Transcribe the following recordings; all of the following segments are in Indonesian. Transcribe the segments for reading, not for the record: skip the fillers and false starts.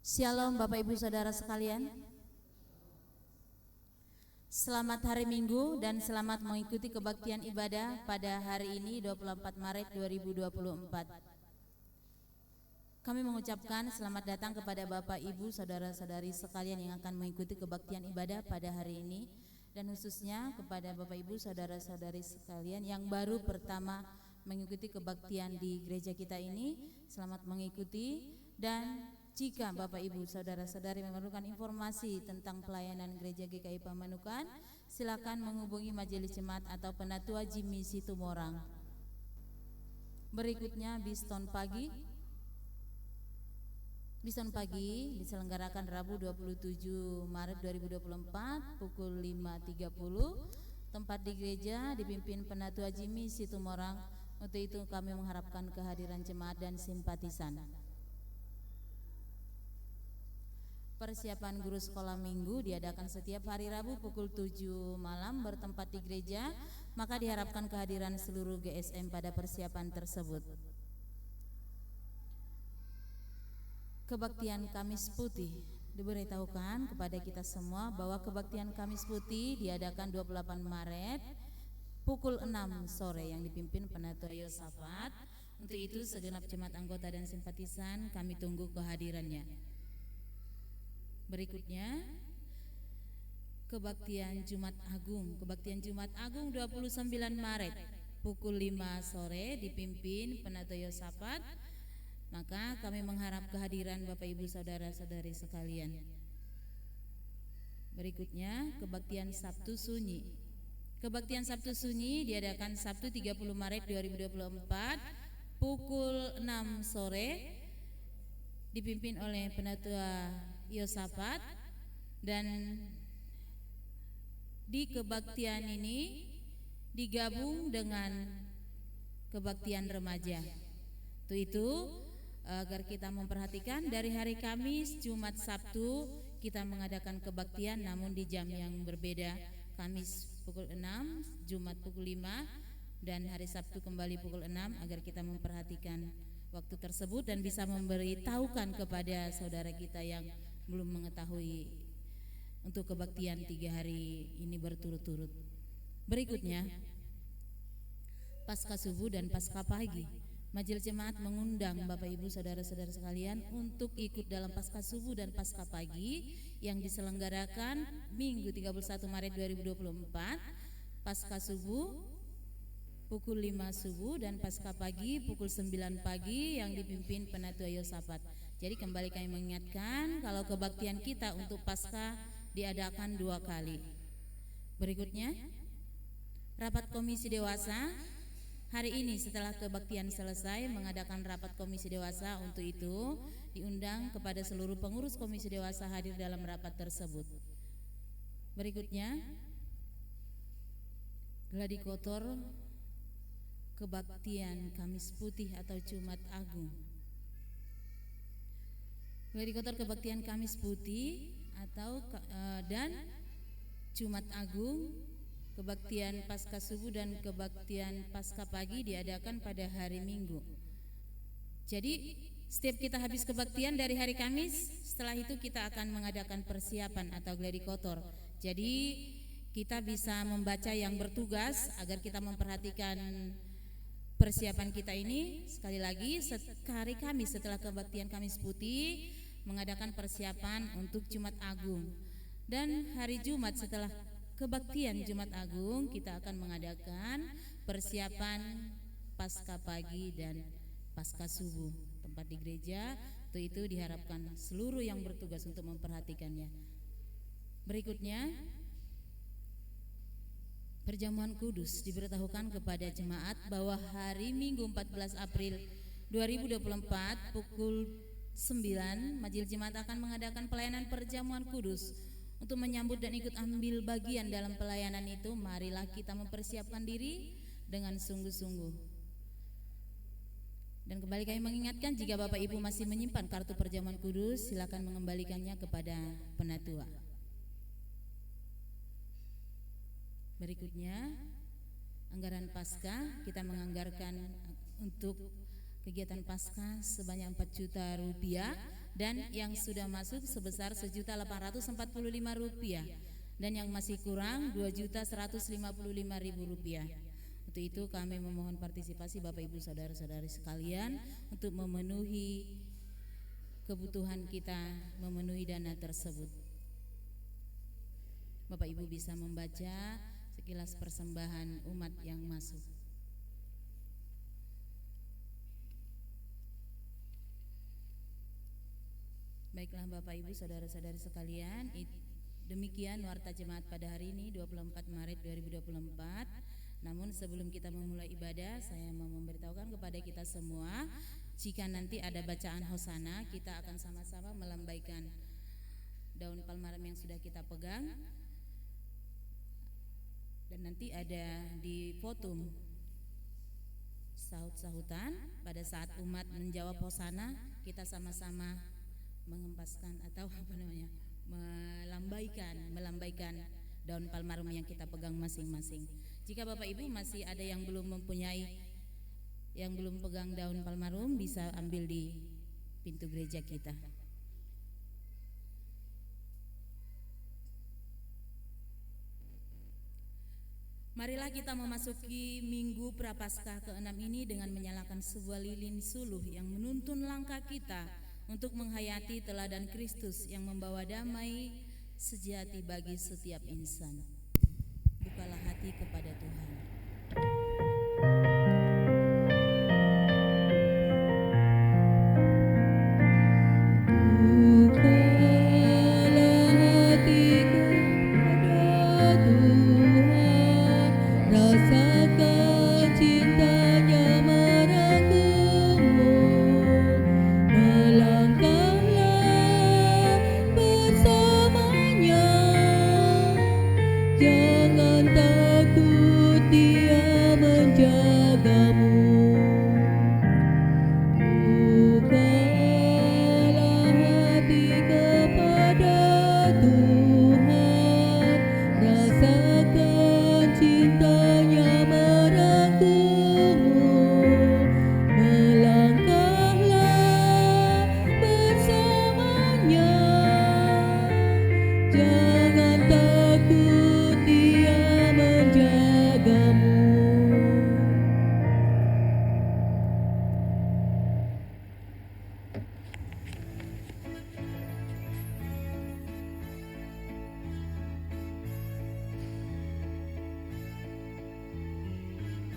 Shalom Bapak Ibu Saudara sekalian. Selamat hari Minggu dan selamat mengikuti kebaktian ibadah pada hari ini 24 Maret 2024. Kami mengucapkan selamat datang kepada Bapak Ibu Saudara-saudari sekalian yang akan mengikuti kebaktian ibadah pada hari ini, dan khususnya kepada Bapak Ibu Saudara-saudari sekalian yang baru pertama mengikuti kebaktian di gereja kita ini. Selamat mengikuti, dan jika Bapak Ibu Saudara-saudari memerlukan informasi tentang pelayanan Gereja GKI Pamanukan, silakan menghubungi Majelis Jemaat atau Penatua Jimmy Situmorang. Berikutnya Biston Pagi. Biston Pagi diselenggarakan Rabu 27 Maret 2024 pukul 5.30. Tempat di gereja dipimpin Penatua Jimmy Situmorang. Untuk itu kami mengharapkan kehadiran jemaat dan simpatisan. Persiapan guru sekolah minggu diadakan setiap hari Rabu pukul 7 malam bertempat di gereja, maka diharapkan kehadiran seluruh GSM pada persiapan tersebut. Kebaktian Kamis Putih. Diberitahukan kepada kita semua bahwa kebaktian Kamis Putih diadakan 28 Maret pukul 6 sore yang dipimpin Penatua Yosafat. Untuk itu segenap jemaat anggota dan simpatisan kami tunggu kehadirannya. Berikutnya kebaktian Jumat Agung. Kebaktian Jumat Agung 29 Maret pukul 5 sore dipimpin Penatua Yosafat. Maka kami mengharap kehadiran Bapak Ibu Saudara-saudari sekalian. Berikutnya kebaktian Sabtu Sunyi. Kebaktian Sabtu Sunyi diadakan Sabtu 30 Maret 2024 pukul 6 sore dipimpin oleh Penatua Yosafat, dan di kebaktian ini digabung dengan kebaktian remaja. Untuk itu agar kita memperhatikan dari hari Kamis, Jumat, Sabtu kita mengadakan kebaktian namun di jam yang berbeda. Kamis pukul 6, Jumat pukul 5, dan hari Sabtu kembali pukul 6, agar kita memperhatikan waktu tersebut dan bisa memberitahukan kepada saudara kita yang belum mengetahui untuk kebaktian 3 hari ini berturut-turut. Berikutnya Pasca Subuh dan Pasca Pagi. Majelis Jemaat mengundang Bapak Ibu Saudara-saudara sekalian untuk ikut dalam Pasca Subuh dan Pasca Pagi yang diselenggarakan Minggu 31 Maret 2024. Pasca Subuh pukul 5 subuh dan Pasca Pagi pukul 9 pagi yang dipimpin Penatua Yosafat. Jadi kembali kami mengingatkan kalau kebaktian kita untuk Pasca diadakan 2 kali. Berikutnya rapat komisi dewasa. Hari ini setelah kebaktian selesai mengadakan rapat komisi dewasa. Untuk itu diundang kepada seluruh pengurus komisi dewasa hadir dalam rapat tersebut. Berikutnya gladi kotor kebaktian Kamis Putih atau Jumat Agung. Gladi kotor kebaktian Kamis Putih atau dan Jumat Agung, kebaktian Pasca Subuh dan kebaktian Pasca Pagi diadakan pada hari Minggu. Jadi setiap kita habis kebaktian dari hari Kamis, setelah itu kita akan mengadakan persiapan atau gladi kotor. Jadi kita bisa membaca yang bertugas agar kita memperhatikan persiapan kita ini. Sekali lagi, hari Kamis setelah kebaktian Kamis Putih mengadakan persiapan untuk Jumat Agung, dan hari Jumat setelah kebaktian Jumat Agung kita akan mengadakan persiapan Pasca Pagi dan Pasca Subuh tempat di gereja. Untuk itu diharapkan seluruh yang bertugas untuk memperhatikannya. Berikutnya Perjamuan Kudus. Diberitahukan kepada jemaat bahwa hari Minggu 14 April 2024 pukul 9 Majelis Jemaat akan mengadakan pelayanan Perjamuan Kudus. Untuk menyambut dan ikut ambil bagian dalam pelayanan itu, marilah kita mempersiapkan diri dengan sungguh-sungguh. Dan kembali kami mengingatkan, jika Bapak Ibu masih menyimpan kartu Perjamuan Kudus, silakan mengembalikannya kepada penatua. Berikutnya anggaran Pasca. Kita menganggarkan untuk kegiatan Pasca sebanyak 4 juta rupiah dan yang sudah masuk sebesar Rp1.845 dan yang masih kurang Rp2.155.000. Untuk itu kami memohon partisipasi Bapak Ibu saudara-saudari sekalian untuk memenuhi kebutuhan kita, memenuhi dana tersebut. Bapak Ibu bisa membaca sekilas persembahan umat yang masuk. Baiklah Bapak Ibu saudara-saudari sekalian, demikian warta jemaat pada hari ini 24 Maret 2024. Namun sebelum kita memulai ibadah, saya mau memberitahukan kepada kita semua, jika nanti ada bacaan hosana, kita akan sama-sama melambaikan daun palmaram yang sudah kita pegang. Dan nanti ada di fotum sahut-sahutan pada saat umat menjawab hosana, kita sama-sama mengempaskan atau melambaikan daun palmarum yang kita pegang masing-masing. Jika Bapak Ibu masih ada yang belum pegang daun palmarum, bisa ambil di pintu gereja kita. Marilah kita memasuki Minggu Prapaskah ke-6 ini dengan menyalakan sebuah lilin suluh yang menuntun langkah kita untuk menghayati teladan Kristus yang membawa damai sejati bagi setiap insan. Bukalah hati kepada Tuhan.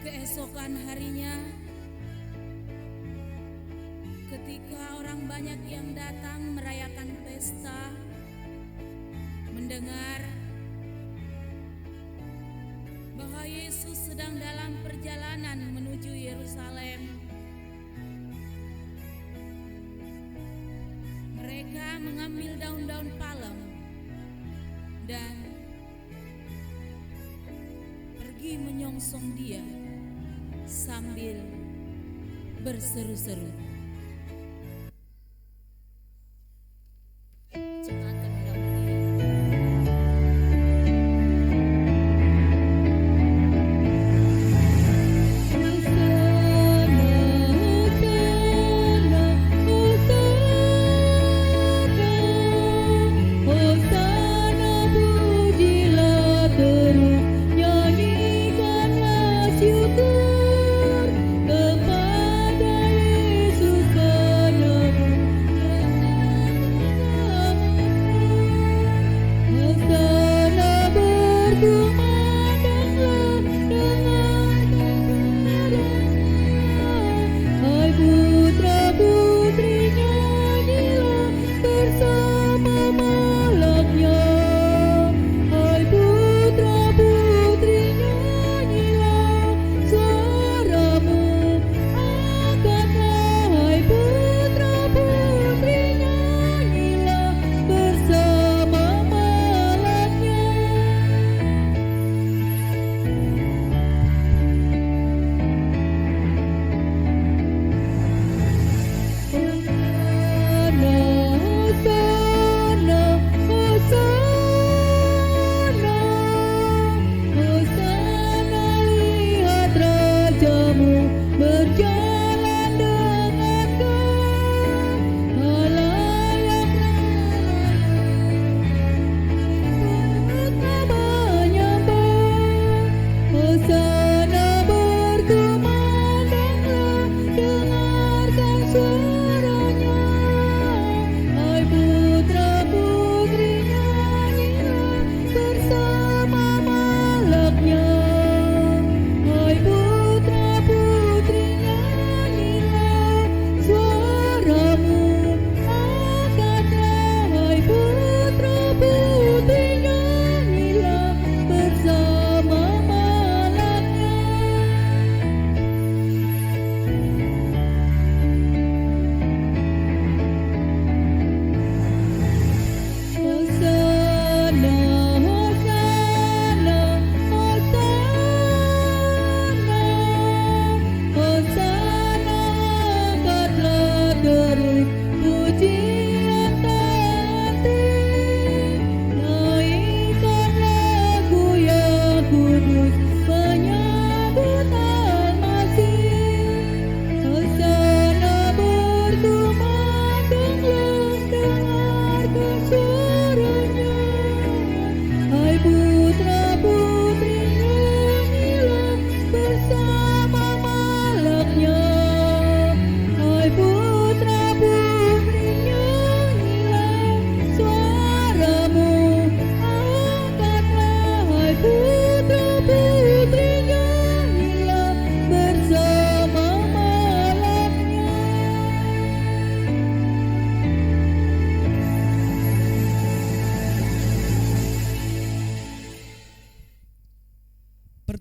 Keesokan harinya, ketika orang banyak yang datang merayakan pesta, mendengar bahwa Yesus sedang dalam perjalanan menuju Yerusalem, mereka mengambil daun-daun palem dan pergi menyongsong Dia sambil berseru-seru. Kepada Yesus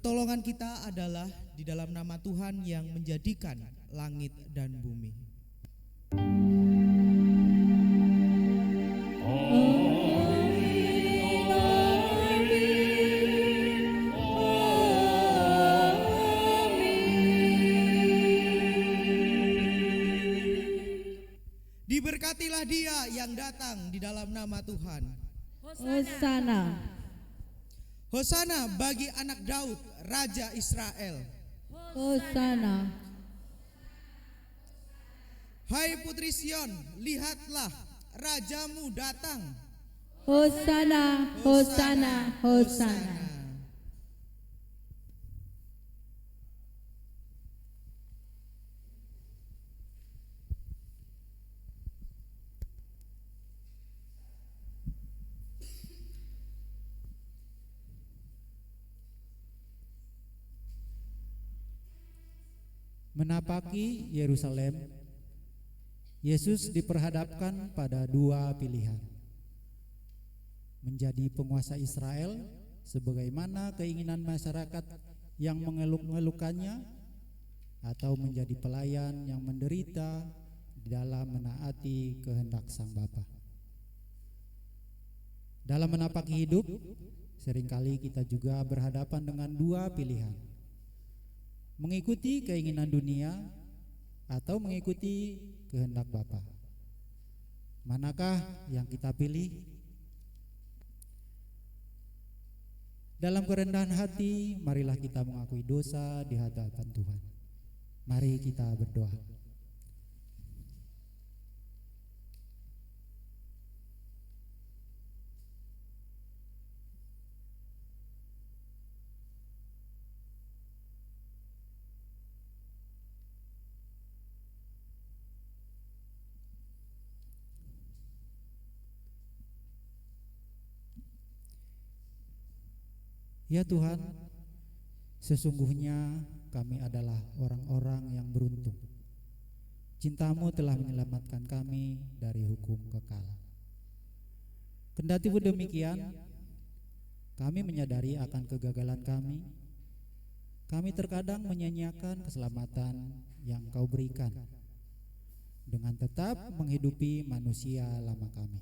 Pertolongan kita adalah di dalam nama Tuhan yang menjadikan langit dan bumi. Diberkatilah dia yang datang di dalam nama Tuhan. Hosana. Hosana bagi anak Daud, Raja Israel. Hosana. Hai putri Sion, lihatlah rajamu datang. Hosana, Hosana, Hosana. Menapaki Yerusalem, Yesus diperhadapkan pada dua pilihan: menjadi penguasa Israel sebagaimana keinginan masyarakat yang mengeluk-elukannya, atau menjadi pelayan yang menderita di dalam menaati kehendak Sang Bapa. Dalam menapaki hidup, seringkali kita juga berhadapan dengan dua pilihan: mengikuti keinginan dunia atau mengikuti kehendak Bapa. Manakah yang kita pilih? Dalam kerendahan hati, marilah kita mengakui dosa di hadapan Tuhan. Mari kita berdoa. Ya Tuhan, sesungguhnya kami adalah orang-orang yang beruntung. Cinta-Mu telah menyelamatkan kami dari hukum kekal. Kendati demikian, kami menyadari akan kegagalan kami. Kami terkadang menyanyiakan keselamatan yang Kau berikan dengan tetap menghidupi manusia lama kami.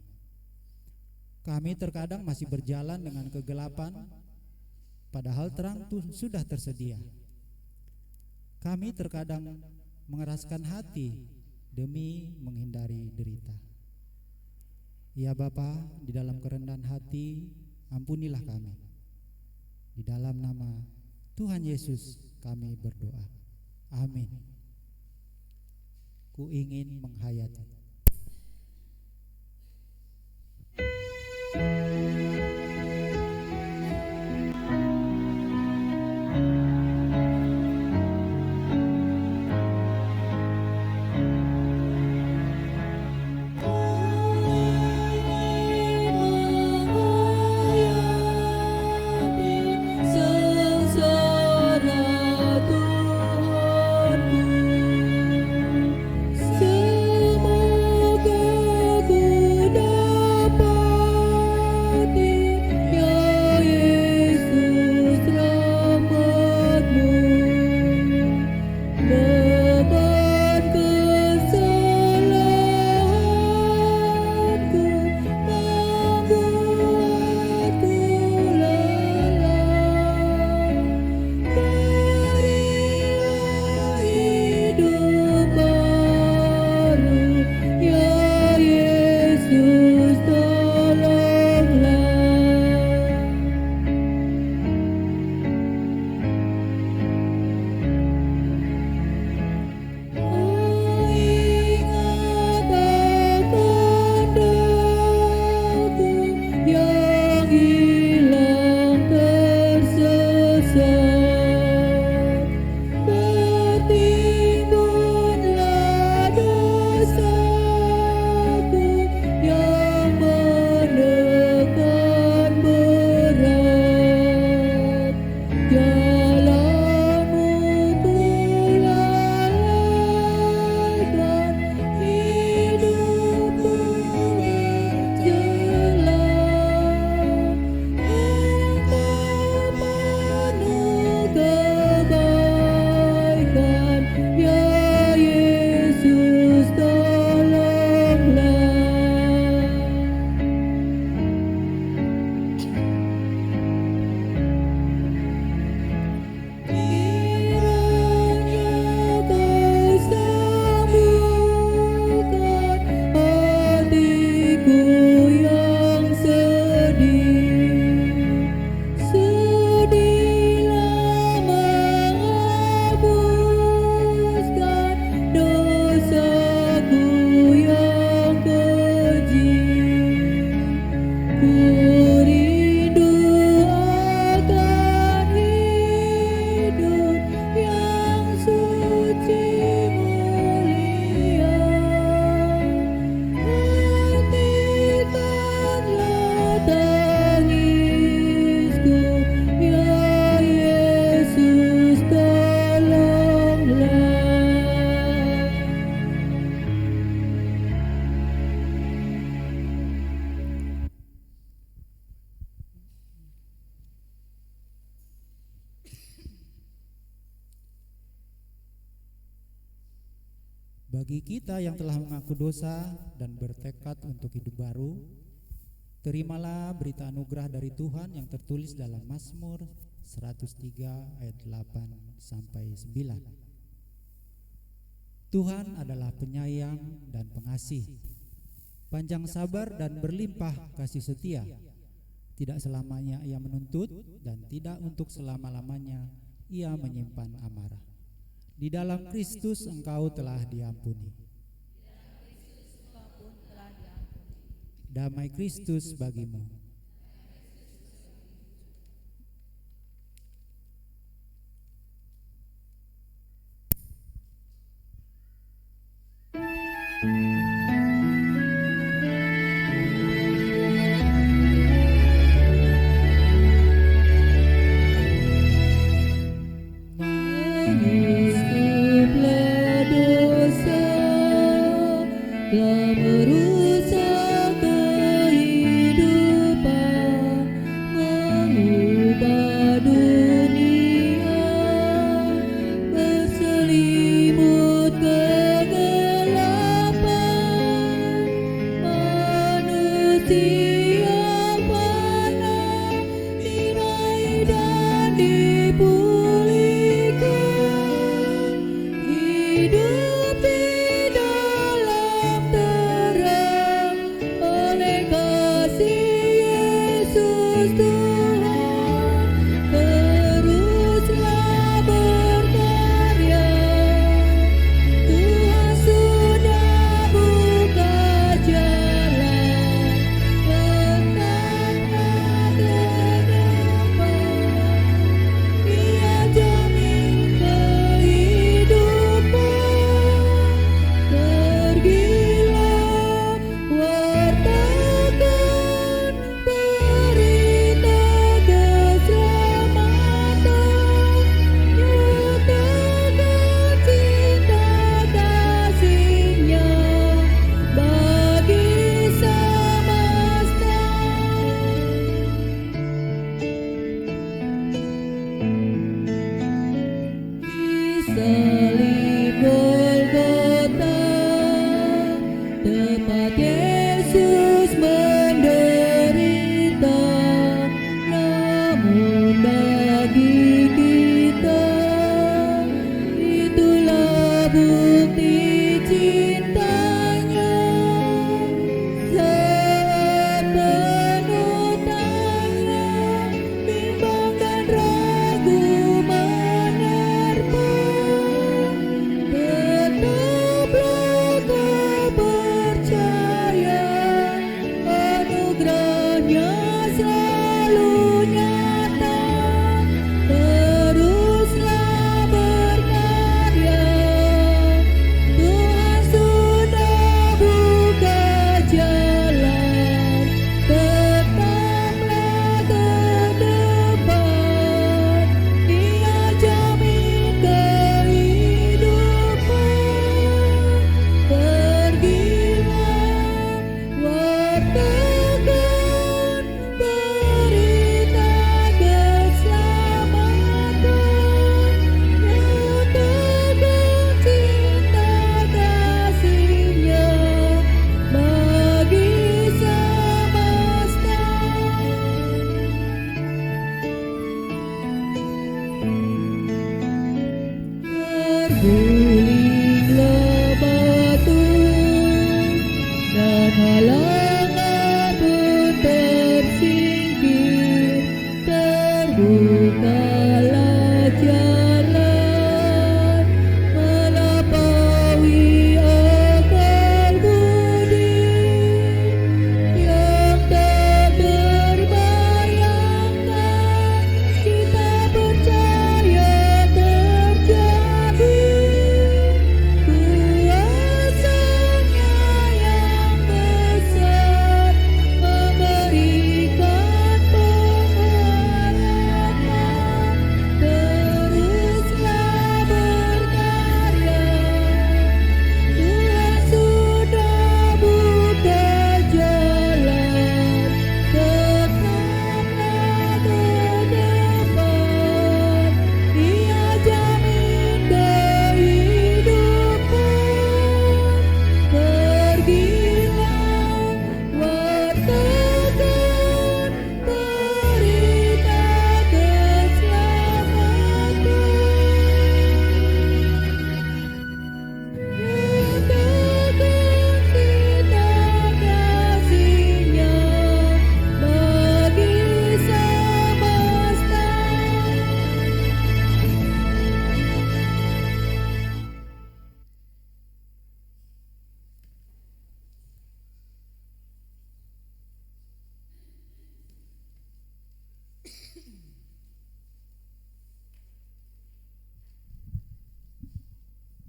Kami terkadang masih berjalan dengan kegelapan, padahal terang sudah tersedia. Kami terkadang mengeraskan hati demi menghindari derita. Ya Bapa, di dalam kerendahan hati, ampunilah kami. Di dalam nama Tuhan Yesus kami berdoa. Amin. Ku ingin menghayati. Semua Bagi kita yang telah mengaku dosa dan bertekad untuk hidup baru, terimalah berita anugerah dari Tuhan yang tertulis dalam Mazmur 103 ayat 8 sampai 9. Tuhan adalah penyayang dan pengasih, panjang sabar dan berlimpah kasih setia. Tidak selamanya Ia menuntut dan tidak untuk selama-lamanya Ia menyimpan amarah. Di dalam Kristus engkau telah diampuni. Damai Kristus bagimu.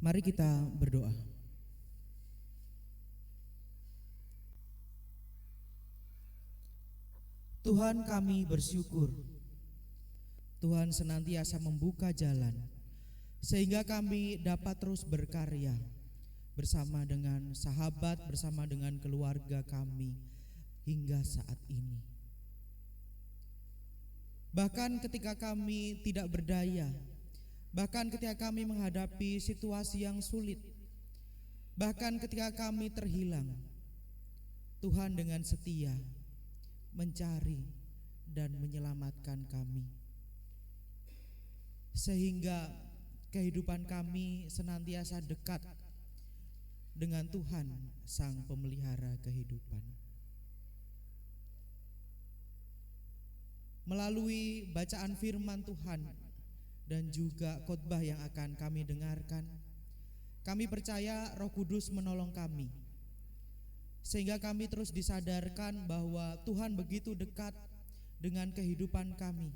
Mari kita berdoa. Tuhan, kami bersyukur Tuhan senantiasa membuka jalan sehingga kami dapat terus berkarya bersama dengan sahabat, bersama dengan keluarga kami hingga saat ini. Bahkan ketika kami tidak berdaya, bahkan ketika kami menghadapi situasi yang sulit, bahkan ketika kami terhilang, Tuhan dengan setia mencari dan menyelamatkan kami, sehingga kehidupan kami senantiasa dekat dengan Tuhan, Sang Pemelihara kehidupan. Melalui bacaan firman Tuhan dan juga khotbah yang akan kami dengarkan, kami percaya Roh Kudus menolong kami, sehingga kami terus disadarkan bahwa Tuhan begitu dekat dengan kehidupan kami,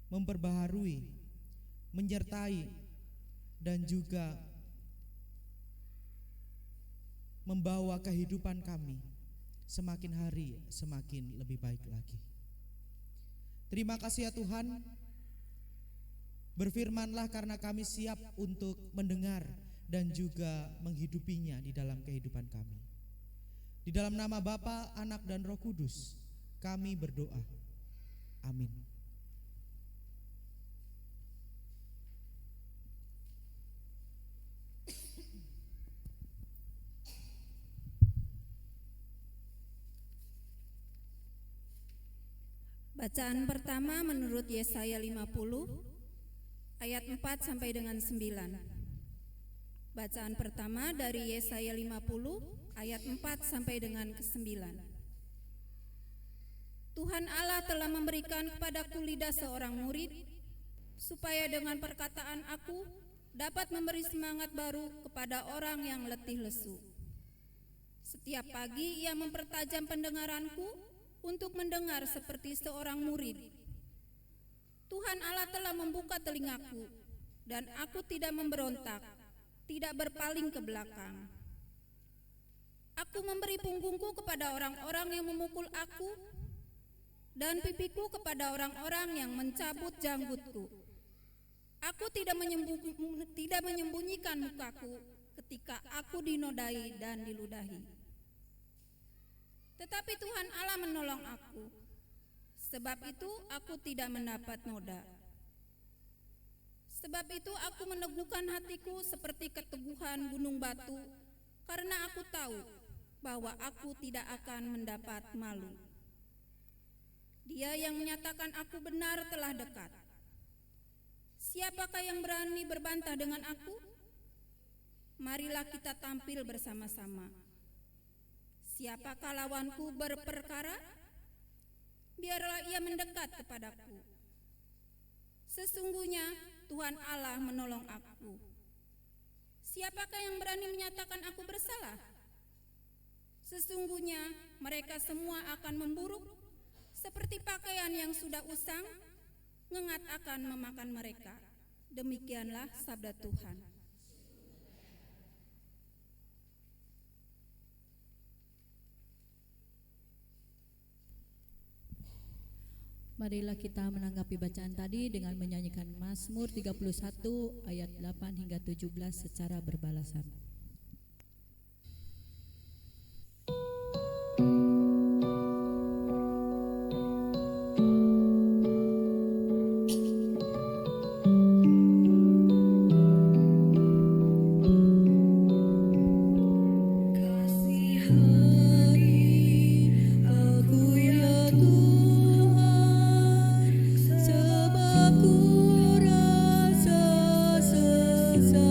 memperbaharui, menyertai, dan juga membawa kehidupan kami semakin hari semakin lebih baik lagi. Terima kasih ya Tuhan, berfirmanlah karena kami siap untuk mendengar dan juga menghidupinya di dalam kehidupan kami. Di dalam nama Bapa, Anak, dan Roh Kudus kami berdoa. Amin. Bacaan pertama menurut Yesaya 50 ayat 4 sampai dengan 9. Bacaan pertama dari Yesaya 50 ayat 4 sampai dengan ke-9. Tuhan Allah telah memberikan kepadaku lidah seorang murid, supaya dengan perkataan aku dapat memberi semangat baru kepada orang yang letih lesu. Setiap pagi ia mempertajam pendengaranku untuk mendengar seperti seorang murid. Tuhan Allah telah membuka telingaku, dan aku tidak memberontak, tidak berpaling ke belakang. Aku memberi punggungku kepada orang-orang yang memukul aku, dan pipiku kepada orang-orang yang mencabut janggutku. Aku tidak menyembunyikan mukaku ketika aku dinodai dan diludahi. Tetapi Tuhan Allah menolong aku, sebab itu aku tidak mendapat noda. Sebab itu aku meneguhkan hatiku seperti keteguhan gunung batu, karena aku tahu bahwa aku tidak akan mendapat malu. Dia yang menyatakan aku benar telah dekat. Siapakah yang berani berbantah dengan aku? Marilah kita tampil bersama-sama. Siapakah lawanku berperkara? Biarlah ia mendekat kepadaku. Sesungguhnya Tuhan Allah menolong aku. Siapakah yang berani menyatakan aku bersalah? Sesungguhnya mereka semua akan memburuk seperti pakaian yang sudah usang, ngengat akan memakan mereka. Demikianlah sabda Tuhan. Marilah kita menanggapi bacaan tadi dengan menyanyikan Mazmur 31 ayat 8 hingga 17 secara berbalasan. Sebab ku rasa sesat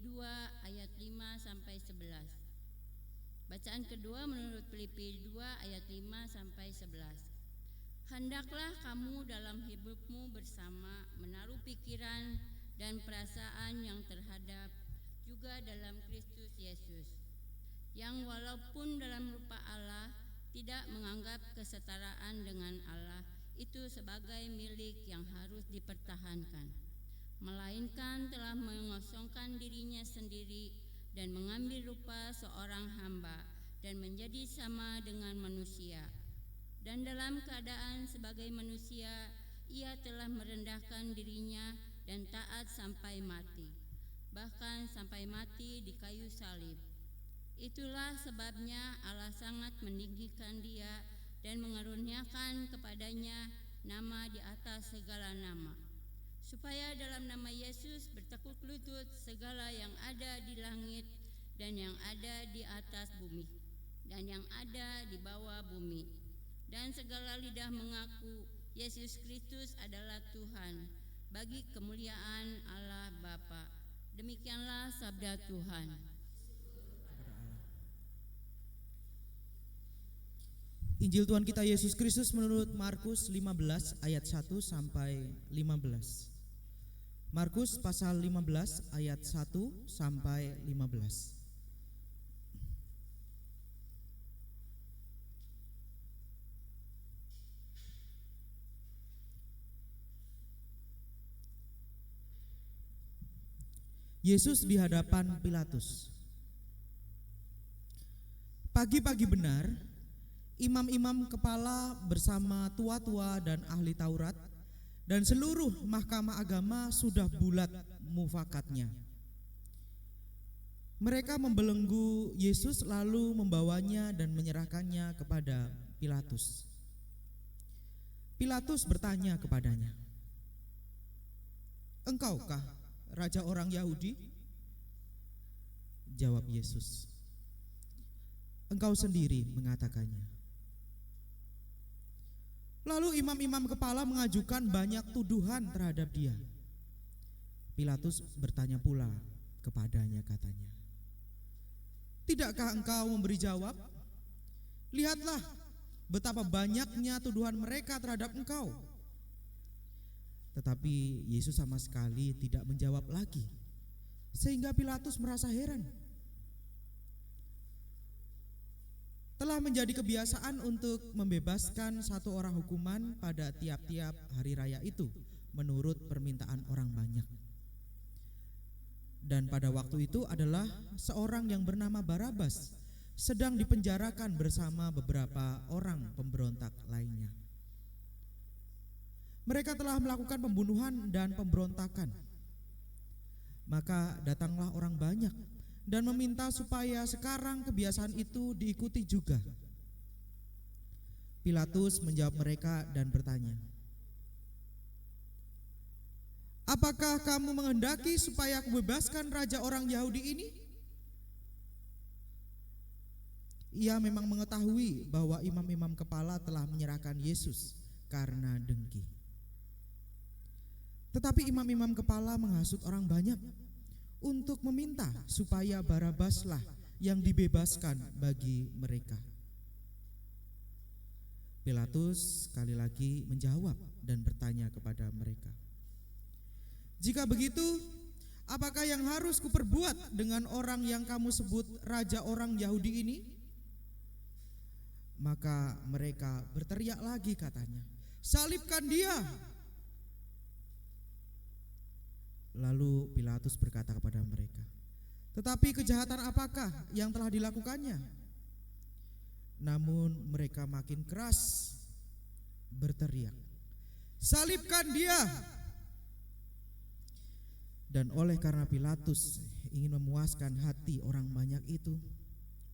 2 ayat 5 sampai 11. Bacaan kedua menurut Filipi 2 ayat 5 sampai 11. Hendaklah kamu dalam hidupmu bersama menaruh pikiran dan perasaan yang terhadap juga dalam Kristus Yesus, yang walaupun dalam rupa Allah tidak menganggap kesetaraan dengan Allah itu sebagai milik yang harus dipertahankan, melainkan telah mengosongkan dirinya sendiri dan mengambil rupa seorang hamba dan menjadi sama dengan manusia. Dan dalam keadaan sebagai manusia, ia telah merendahkan dirinya dan taat sampai mati, bahkan sampai mati di kayu salib. Itulah sebabnya Allah sangat meninggikan dia dan mengaruniakan kepadanya nama di atas segala nama, supaya dalam nama Yesus bertekuk lutut segala yang ada di langit dan yang ada di atas bumi dan yang ada di bawah bumi, dan segala lidah mengaku Yesus Kristus adalah Tuhan, bagi kemuliaan Allah Bapa. Demikianlah sabda Tuhan. Injil Tuhan kita Yesus Kristus menurut Markus 15 ayat 1 sampai 15. Markus pasal 15 ayat 1 sampai 15. Yesus di hadapan Pilatus. Pagi-pagi benar, imam-imam kepala bersama tua-tua dan ahli Taurat dan seluruh mahkamah agama sudah bulat mufakatnya. Mereka membelenggu Yesus lalu membawanya dan menyerahkannya kepada Pilatus. Pilatus bertanya kepadanya, "Engkaukah Raja orang Yahudi?" Jawab Yesus, "Engkau sendiri mengatakannya." Lalu imam-imam kepala mengajukan banyak tuduhan terhadap dia. Pilatus bertanya pula kepadanya, katanya, "Tidakkah engkau memberi jawab? Lihatlah betapa banyaknya tuduhan mereka terhadap engkau." Tetapi Yesus sama sekali tidak menjawab lagi, sehingga Pilatus merasa heran. Telah menjadi kebiasaan untuk membebaskan satu orang hukuman pada tiap-tiap hari raya itu menurut permintaan orang banyak. Dan pada waktu itu adalah seorang yang bernama Barabas sedang dipenjarakan bersama beberapa orang pemberontak lainnya. Mereka telah melakukan pembunuhan dan pemberontakan. Maka datanglah orang banyak dan meminta supaya sekarang kebiasaan itu diikuti juga. Pilatus menjawab mereka dan bertanya, "Apakah kamu menghendaki supaya aku bebaskan raja orang Yahudi ini?" Ia memang mengetahui bahwa imam-imam kepala telah menyerahkan Yesus karena dengki. Tetapi imam-imam kepala menghasut orang banyak untuk meminta supaya Barabaslah yang dibebaskan bagi mereka. Pilatus sekali lagi menjawab dan bertanya kepada mereka, "Jika begitu, apakah yang harus kuperbuat dengan orang yang kamu sebut raja orang Yahudi ini?" Maka mereka berteriak lagi, katanya, "Salibkan dia!" Lalu Pilatus berkata kepada mereka, "Tetapi kejahatan apakah yang telah dilakukannya?" Namun mereka makin keras berteriak, "Salibkan dia!" Dan oleh karena Pilatus ingin memuaskan hati orang banyak itu,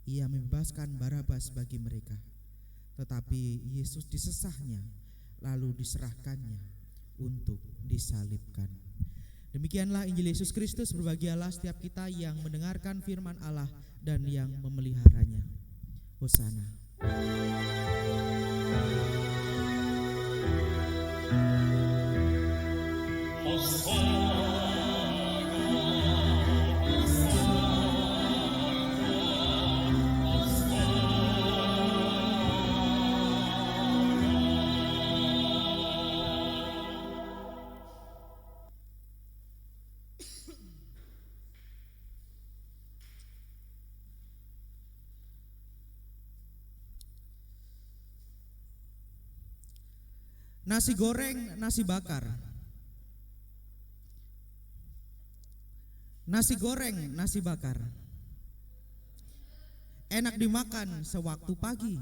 ia membebaskan Barabas bagi mereka. Tetapi Yesus disesahnya, lalu diserahkannya untuk disalibkan. Demikianlah Injil Yesus Kristus. Berbahagialah setiap kita yang mendengarkan firman Allah dan yang memeliharanya. Hosana. Hosana. Nasi goreng, nasi bakar. Nasi goreng, nasi bakar. Enak dimakan sewaktu pagi.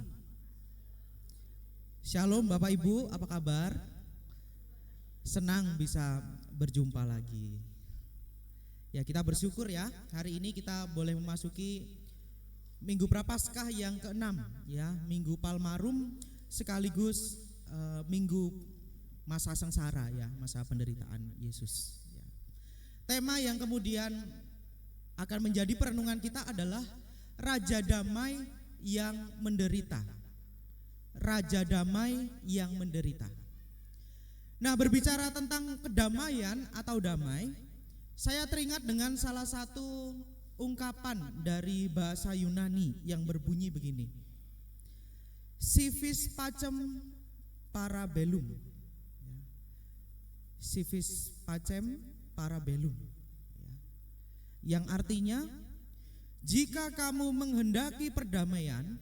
Shalom Bapak Ibu, apa kabar? Senang bisa berjumpa lagi. Ya, kita bersyukur ya, hari ini kita boleh memasuki Minggu Prapaskah yang ke-6 ya, Minggu Palmarum sekaligus Minggu masa sengsara ya, masa penderitaan Yesus. Ya. Tema yang kemudian akan menjadi perenungan kita adalah Raja Damai yang menderita. Raja Damai yang menderita. Nah, berbicara tentang kedamaian atau damai, saya teringat dengan salah satu ungkapan dari bahasa Yunani yang berbunyi begini. Civis pacem parabellum. Civis pacem parabellum. Yang artinya, jika kamu menghendaki perdamaian,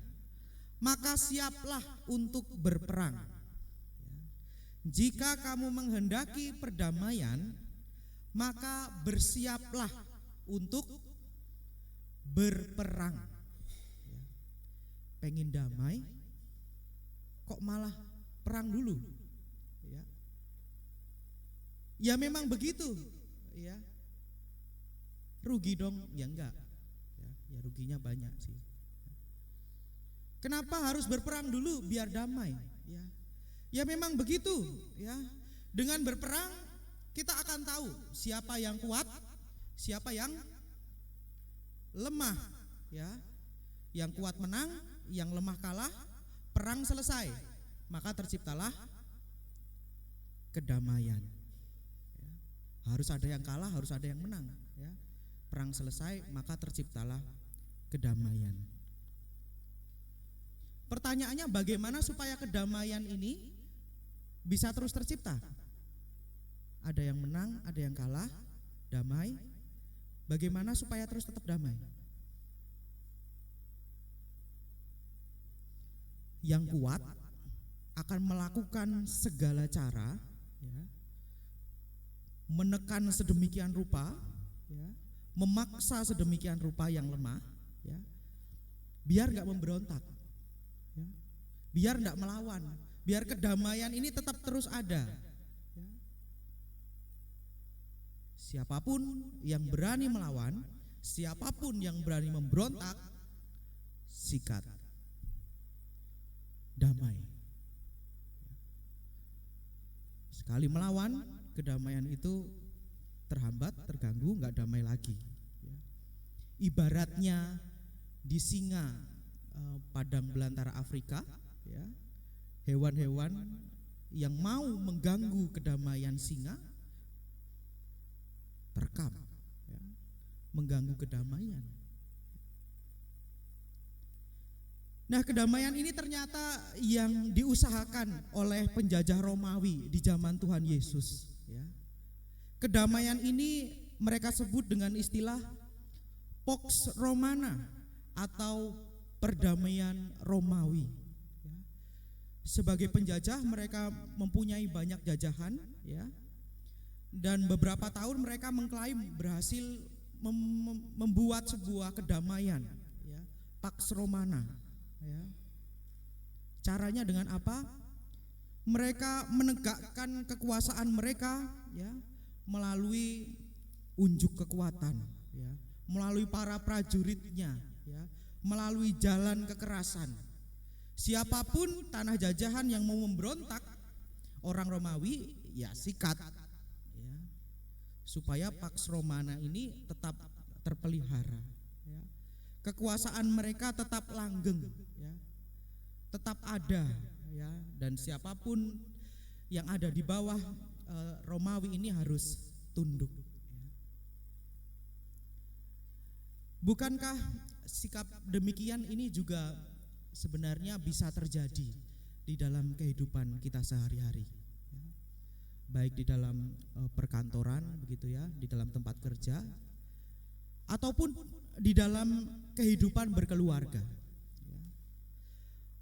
maka siaplah untuk berperang. Jika kamu menghendaki perdamaian, maka bersiaplah untuk berperang. Pengen damai, kok malah perang dulu? Ya memang begitu. Ya, rugi dong? Ya enggak. Ya ruginya banyak sih. Kenapa harus berperang dulu biar damai? Ya memang begitu. Ya, dengan berperang kita akan tahu siapa yang kuat, siapa yang lemah. Ya, yang kuat menang, yang lemah kalah, perang selesai, maka terciptalah kedamaian. Ya, harus ada yang kalah, harus ada yang menang. Ya, perang selesai, maka terciptalah kedamaian. Pertanyaannya, bagaimana supaya kedamaian ini bisa terus tercipta? Ada yang menang, ada yang kalah, damai. Bagaimana supaya terus tetap damai? Yang kuat akan melakukan segala cara, ya, menekan sedemikian rupa, ya, memaksa sedemikian rupa yang lemah, ya, biar nggak memberontak, ya, biar nggak melawan, biar kedamaian ini tetap terus ada. Ya. Siapapun yang berani melawan, siapapun yang berani memberontak, sikat. Damai. Sekali melawan, kedamaian itu terhambat, terganggu, nggak damai lagi. Ibaratnya di singa padang belantara Afrika, ya, hewan-hewan yang mau mengganggu kedamaian singa terekam, ya, mengganggu kedamaian. Nah, kedamaian ini ternyata yang diusahakan oleh penjajah Romawi di zaman Tuhan Yesus. Ya. Kedamaian ini mereka sebut dengan istilah Pax Romana atau perdamaian Romawi. Ya. Sebagai penjajah mereka mempunyai banyak jajahan, ya, dan beberapa tahun mereka mengklaim berhasil membuat sebuah kedamaian, ya, Pax Romana. Ya. Caranya dengan apa? Mereka menegakkan kekuasaan mereka, ya, melalui unjuk kekuatan, ya, melalui para prajuritnya, ya, melalui jalan kekerasan. Siapapun tanah jajahan yang mau memberontak, orang Romawi ya sikat, ya, supaya Pax Romana ini tetap terpelihara. Ya. Kekuasaan mereka tetap langgeng, ya, tetap ada, ya, dan siapapun yang ada di bawah Romawi ini harus tunduk. Ya. Bukankah sikap demikian ini juga sebenarnya bisa terjadi di dalam kehidupan kita sehari-hari, ya, baik di dalam perkantoran begitu ya, di dalam tempat kerja, ataupun di dalam kehidupan berkeluarga.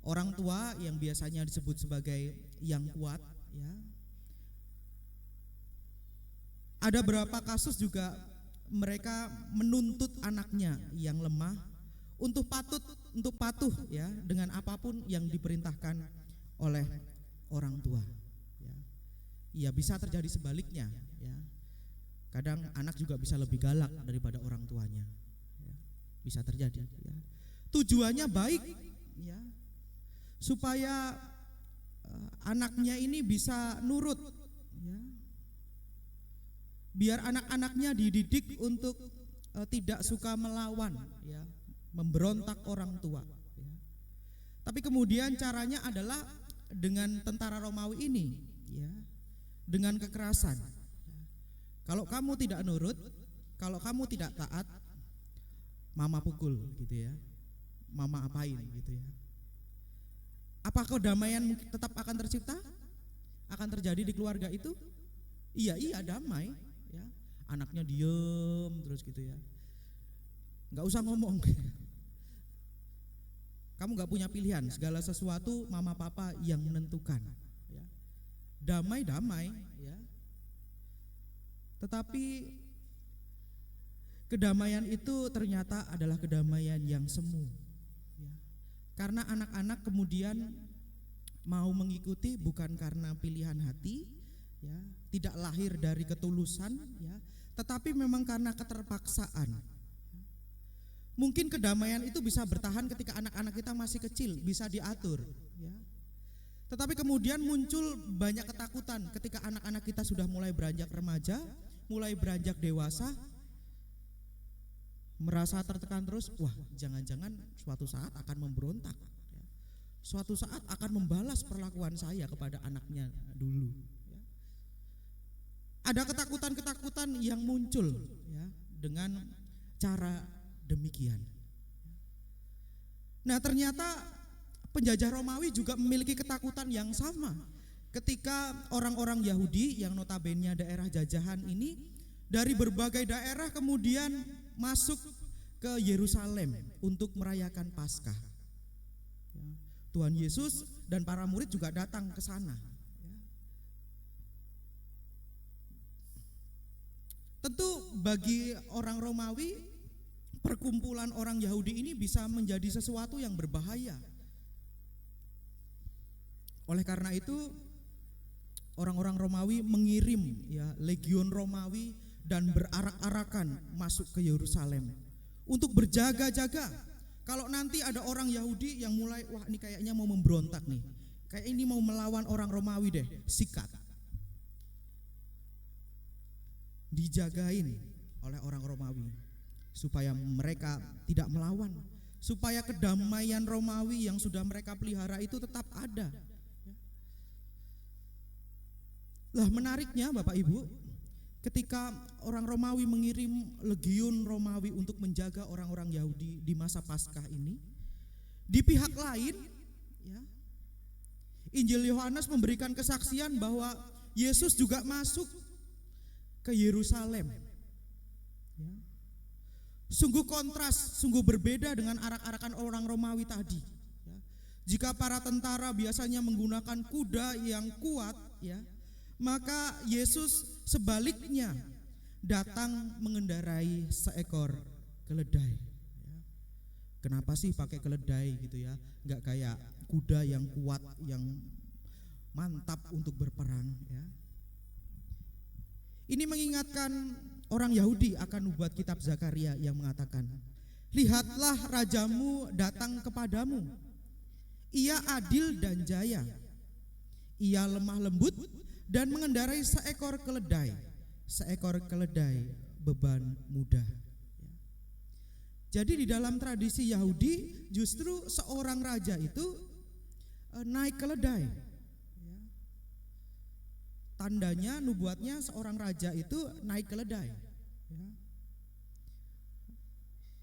Orang tua yang biasanya disebut sebagai yang kuat, ya. Ada beberapa kasus juga mereka menuntut anaknya yang lemah untuk patuh ya dengan apapun yang diperintahkan oleh orang tua. Ya, bisa terjadi sebaliknya. Ya. Kadang anak juga bisa lebih galak daripada orang tuanya. Ya, bisa terjadi. Ya. Tujuannya baik, ya, supaya anaknya ini bisa nurut. Ya. Biar anak-anaknya dididik untuk tidak suka melawan, ya, memberontak orang tua. Ya. Tapi kemudian caranya adalah dengan tentara Romawi ini, ya, dengan kekerasan. Kalau kamu tidak nurut, kalau kamu tidak taat, mama pukul, gitu ya, mama apain, gitu ya. Apa kedamaian tetap akan tercipta? Akan terjadi di keluarga itu? Iya damai, ya. Anaknya diem terus gitu ya, nggak usah ngomong. Kamu nggak punya pilihan, segala sesuatu mama papa yang menentukan. Ya. Damai, ya. Tetapi kedamaian itu ternyata adalah kedamaian yang semu. Ya. Karena anak-anak kemudian mau mengikuti bukan karena pilihan hati, ya, tidak lahir dari ketulusan, ya, tetapi memang karena keterpaksaan. Mungkin kedamaian itu bisa bertahan ketika anak-anak kita masih kecil, bisa diatur, ya. Tetapi kemudian muncul banyak ketakutan ketika anak-anak kita sudah mulai beranjak remaja, mulai beranjak dewasa, merasa tertekan terus, wah jangan-jangan suatu saat akan memberontak, ya. Suatu saat akan membalas perlakuan saya kepada anaknya dulu, ya. Ada ketakutan-ketakutan yang muncul, ya, dengan cara demikian. Nah, ternyata penjajah Romawi juga memiliki ketakutan yang sama ketika orang-orang Yahudi yang notabene daerah jajahan ini dari berbagai daerah kemudian masuk ke Yerusalem untuk merayakan Paskah. Tuhan Yesus dan para murid juga datang ke sana. Tentu bagi orang Romawi, perkumpulan orang Yahudi ini bisa menjadi sesuatu yang berbahaya. Oleh karena itu, orang-orang Romawi mengirim, ya, legion Romawi dan berarak-arakan masuk ke Yerusalem untuk berjaga-jaga. Kalau nanti ada orang Yahudi yang mulai, wah ini kayaknya mau memberontak nih, kayak ini mau melawan orang Romawi deh, sikat. Dijagain oleh orang Romawi supaya mereka tidak melawan, supaya kedamaian Romawi yang sudah mereka pelihara itu tetap ada. Lah menariknya Bapak Ibu, ketika orang Romawi mengirim legiun Romawi untuk menjaga orang-orang Yahudi di masa Paskah ini, di pihak lain, ya, Injil Yohanes memberikan kesaksian bahwa Yesus juga masuk ke Yerusalem. Ya. Sungguh kontras, sungguh berbeda dengan arak-arakan orang Romawi tadi. Ya. Jika para tentara biasanya menggunakan kuda yang kuat, ya, maka Yesus sebaliknya datang mengendarai seekor keledai. Ya. Kenapa sih pakai keledai gitu ya? Enggak kayak kuda yang kuat, yang mantap untuk berperang. Ya. Ini mengingatkan orang Yahudi akan nubuat kitab Zakaria yang mengatakan, lihatlah rajamu datang kepadamu, ia adil dan jaya, ia lemah lembut dan mengendarai seekor keledai beban mudah. Jadi di dalam tradisi Yahudi justru seorang raja itu naik keledai. Tandanya nubuatnya seorang raja itu naik keledai.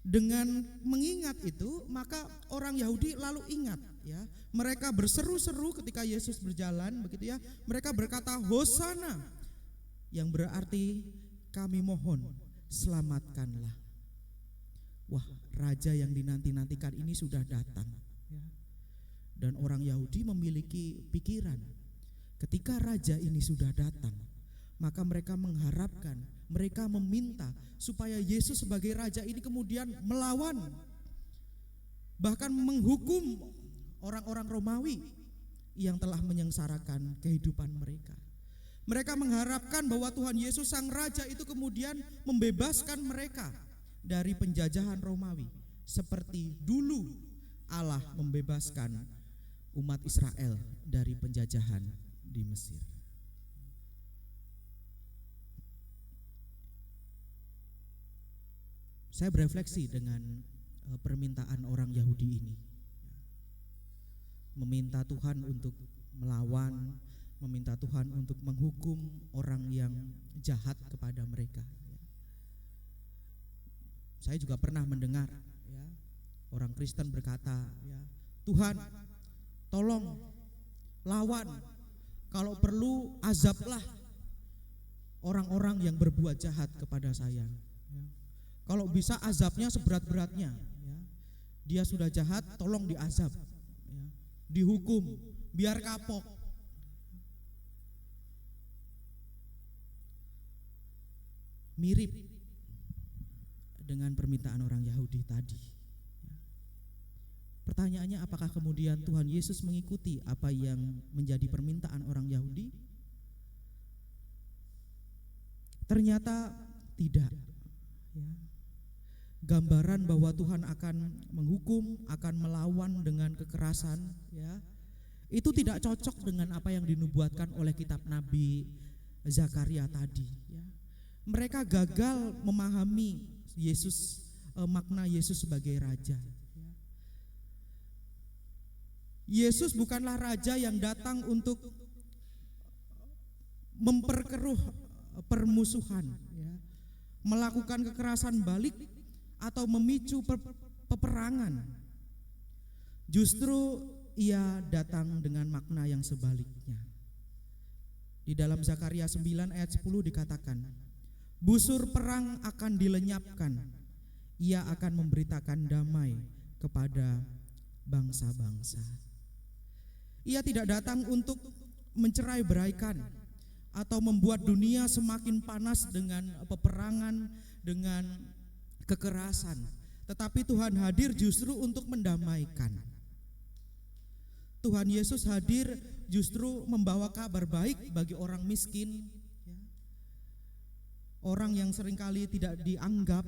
Dengan mengingat itu, maka orang Yahudi lalu ingat, ya, mereka berseru-seru ketika Yesus berjalan, begitu ya. Mereka berkata Hosana, yang berarti kami mohon selamatkanlah. Wah, raja yang dinanti-nantikan ini sudah datang. Dan orang Yahudi memiliki pikiran, ketika raja ini sudah datang, maka mereka mengharapkan, mereka meminta supaya Yesus sebagai raja ini kemudian melawan, bahkan menghukum orang-orang Romawi yang telah menyengsarakan kehidupan mereka. Mereka mengharapkan bahwa Tuhan Yesus sang raja itu kemudian membebaskan mereka dari penjajahan Romawi, seperti dulu Allah membebaskan umat Israel dari penjajahan di Mesir. Saya berefleksi dengan permintaan orang Yahudi ini, meminta Tuhan untuk melawan, meminta Tuhan untuk menghukum orang yang jahat kepada mereka. Saya juga pernah mendengar orang Kristen berkata, Tuhan tolong lawan, kalau perlu azablah orang-orang yang berbuat jahat kepada saya. Kalau bisa azabnya seberat-beratnya. Dia sudah jahat, tolong diazab, dihukum, biar kapok. Mirip dengan permintaan orang Yahudi tadi. Pertanyaannya, apakah kemudian Tuhan Yesus mengikuti apa yang menjadi permintaan orang Yahudi? Ternyata tidak. Gambaran bahwa Tuhan akan menghukum, akan melawan dengan kekerasan, itu tidak cocok dengan apa yang dinubuatkan oleh kitab Nabi Zakaria tadi. Mereka gagal memahami Yesus, makna Yesus sebagai raja. Yesus bukanlah raja yang datang untuk memperkeruh permusuhan, melakukan kekerasan balik atau memicu peperangan. Justru ia datang dengan makna yang sebaliknya. Di dalam Zakaria 9 ayat 10 dikatakan, busur perang akan dilenyapkan, ia akan memberitakan damai kepada bangsa-bangsa. Ia tidak datang untuk mencerai-beraikan atau membuat dunia semakin panas dengan peperangan, dengan kekerasan, tetapi Tuhan hadir justru untuk mendamaikan. Tuhan Yesus hadir justru membawa kabar baik bagi orang miskin, orang yang seringkali tidak dianggap,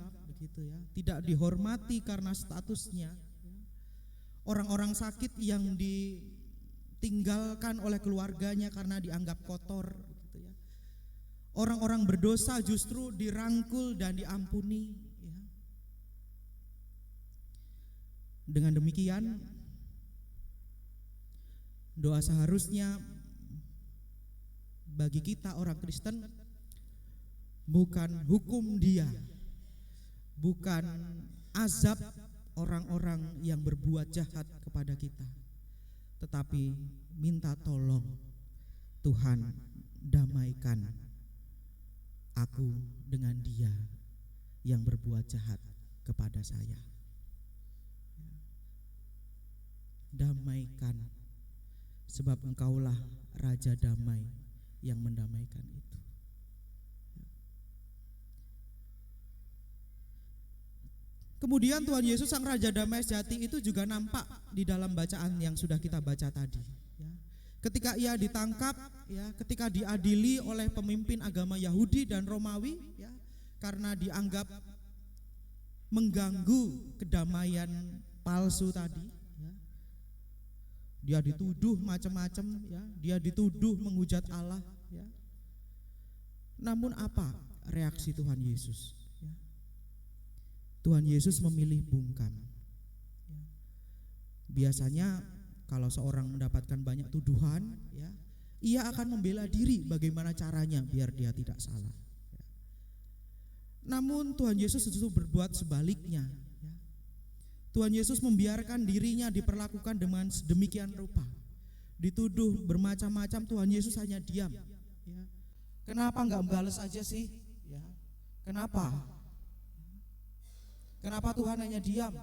tidak dihormati karena statusnya, orang-orang sakit yang ditinggalkan oleh keluarganya karena dianggap kotor, orang-orang berdosa justru dirangkul dan diampuni. Dengan demikian, doa seharusnya bagi kita orang Kristen bukan hukum dia, bukan azab orang-orang yang berbuat jahat kepada kita, tetapi minta tolong, Tuhan damaikan aku dengan dia yang berbuat jahat kepada saya. Damaikan, sebab engkaulah Raja damai yang mendamaikan itu. Kemudian Tuhan Yesus sang Raja damai sejati itu juga nampak di dalam bacaan yang sudah kita baca tadi. Ketika ia ditangkap, ketika diadili oleh pemimpin agama Yahudi dan Romawi, karena dianggap mengganggu kedamaian palsu tadi. Dia dituduh macam-macam, dia dituduh menghujat Allah. Namun apa reaksi Tuhan Yesus? Tuhan Yesus memilih bungkam. Biasanya kalau seorang mendapatkan banyak tuduhan, ia akan membela diri bagaimana caranya biar dia tidak salah. Namun Tuhan Yesus justru berbuat sebaliknya. Tuhan Yesus membiarkan dirinya diperlakukan dengan sedemikian rupa. Dituduh bermacam-macam, Tuhan Yesus hanya diam. Kenapa enggak balas aja sih? Kenapa? Kenapa Tuhan hanya diam?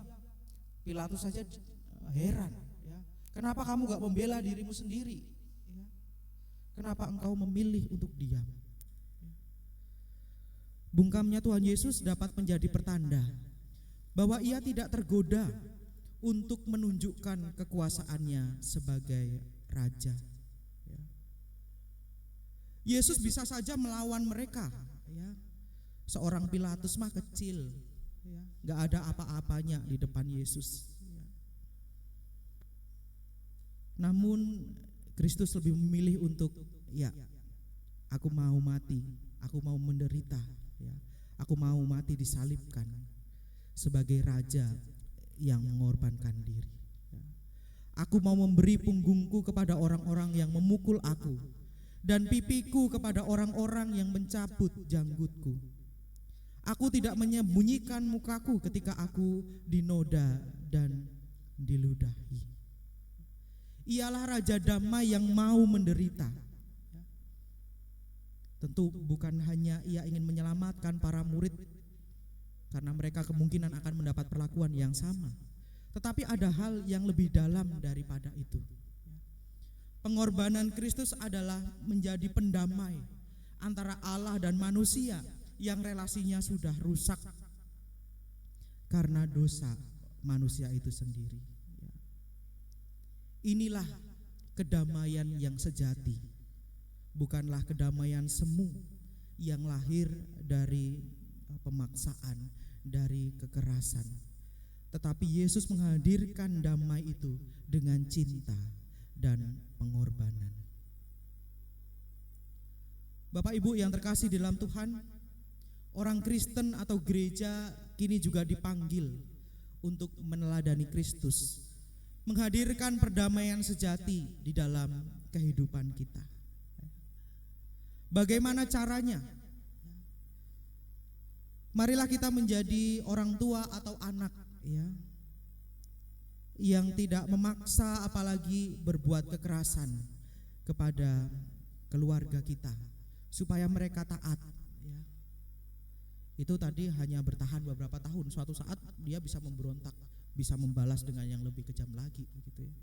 Pilatus saja heran. Kenapa kamu enggak membela dirimu sendiri? Kenapa engkau memilih untuk diam? Bungkamnya Tuhan Yesus dapat menjadi pertanda bahwa ia tidak tergoda untuk menunjukkan kekuasaannya sebagai raja. Yesus bisa saja melawan mereka, ya. Seorang Pilatus mah kecil, ya. Gak ada apa-apanya di depan Yesus. Namun Kristus lebih memilih untuk, ya, aku mau mati, aku mau menderita, ya. Aku mau mati disalibkan sebagai raja yang mengorbankan diri. Aku mau memberi punggungku kepada orang-orang yang memukul aku, dan pipiku kepada orang-orang yang mencabut janggutku. Aku tidak menyembunyikan mukaku ketika aku dinoda dan diludahi. Ialah Raja Damai yang mau menderita. Tentu bukan hanya ia ingin menyelamatkan para murid, karena mereka kemungkinan akan mendapat perlakuan yang sama, tetapi ada hal yang lebih dalam daripada itu. Pengorbanan Kristus adalah menjadi pendamai antara Allah dan manusia yang relasinya sudah rusak karena dosa manusia itu sendiri. Inilah kedamaian yang sejati, bukanlah kedamaian semu yang lahir dari pemaksaan, dari kekerasan. Tetapi Yesus menghadirkan damai itu dengan cinta dan pengorbanan. Bapak Ibu yang terkasih di dalam Tuhan, orang Kristen atau gereja kini juga dipanggil untuk meneladani Kristus, menghadirkan perdamaian sejati di dalam kehidupan kita. Bagaimana caranya? Marilah kita menjadi orang tua atau anak, ya, yang tidak memaksa apalagi berbuat kekerasan kepada keluarga kita supaya mereka taat, ya. Itu tadi hanya bertahan beberapa tahun, suatu saat dia bisa memberontak, bisa membalas dengan yang lebih kejam lagi, gitu ya.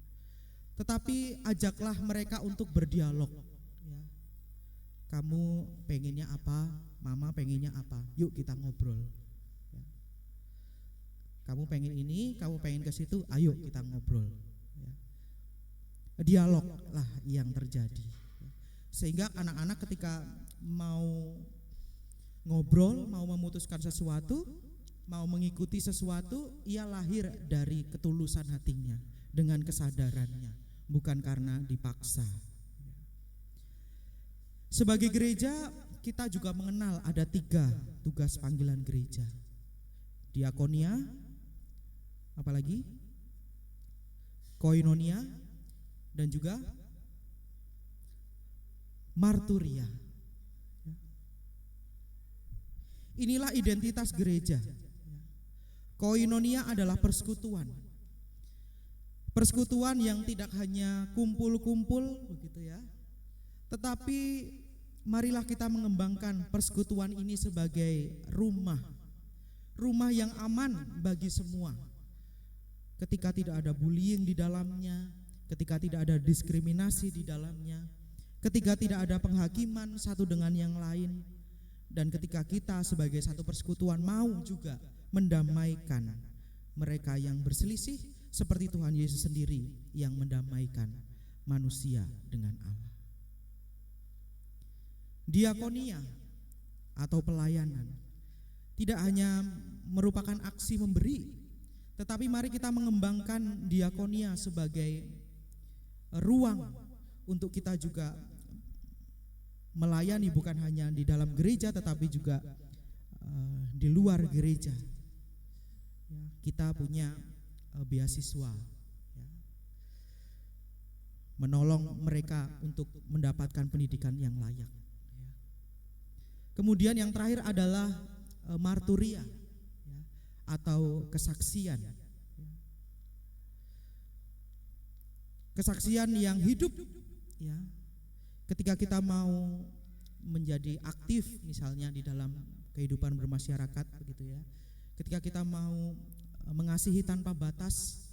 Tetapi ajaklah mereka untuk berdialog, ya. Kamu pengennya apa, mama pengennya apa, yuk kita ngobrol. Kamu pengen ini, kamu pengen ke situ, ayo kita ngobrol. Dialog lah yang terjadi. Sehingga anak-anak ketika mau ngobrol, mau memutuskan sesuatu, mau mengikuti sesuatu, ia lahir dari ketulusan hatinya, dengan kesadarannya, bukan karena dipaksa. Sebagai gereja, kita juga mengenal ada 3 tugas panggilan gereja. Diakonia, apalagi koinonia, dan juga marturia. Inilah identitas gereja. Koinonia adalah persekutuan. Persekutuan yang tidak hanya kumpul-kumpul begitu ya, tetapi marilah kita mengembangkan persekutuan ini sebagai rumah yang aman bagi semua. Ketika tidak ada bullying di dalamnya, ketika tidak ada diskriminasi di dalamnya, ketika tidak ada penghakiman satu dengan yang lain, dan ketika kita sebagai satu persekutuan mau juga mendamaikan mereka yang berselisih seperti Tuhan Yesus sendiri yang mendamaikan manusia dengan Allah. Diakonia atau pelayanan tidak hanya merupakan aksi memberi, tetapi mari kita mengembangkan diakonia sebagai ruang untuk kita juga melayani bukan hanya di dalam gereja tetapi juga di luar gereja. Kita punya beasiswa, menolong mereka untuk mendapatkan pendidikan yang layak. Kemudian yang terakhir adalah marturia atau kesaksian. Kesaksian yang hidup, ya. Ketika kita mau menjadi aktif misalnya di dalam kehidupan bermasyarakat begitu ya. Ketika kita mau mengasihi tanpa batas,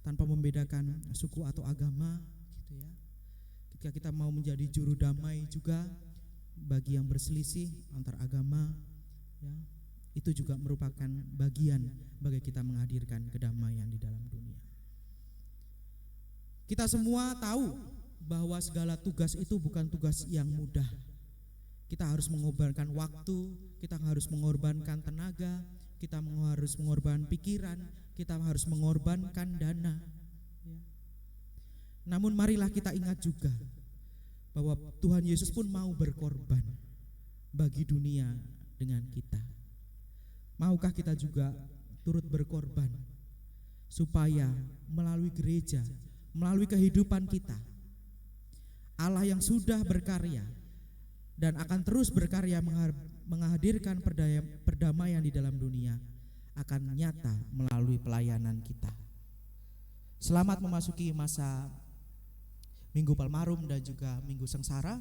tanpa membedakan suku atau agama gitu ya. ketika kita mau menjadi juru damai juga bagi yang berselisih antar agama, ya, itu juga merupakan bagian bagi kita menghadirkan kedamaian di dalam dunia. Kita semua tahu bahwa segala tugas itu bukan tugas yang mudah. Kita harus mengorbankan waktu, kita harus mengorbankan tenaga, kita harus mengorbankan pikiran, kita harus mengorbankan dana. Namun marilah kita ingat juga bahwa Tuhan Yesus pun mau berkorban bagi dunia dengan kita. Maukah kita juga turut berkorban supaya melalui gereja, melalui kehidupan kita, Allah yang sudah berkarya dan akan terus berkarya menghadirkan perdamaian di dalam dunia akan nyata melalui pelayanan kita. Selamat memasuki masa Minggu Palmarum dan juga Minggu Sengsara.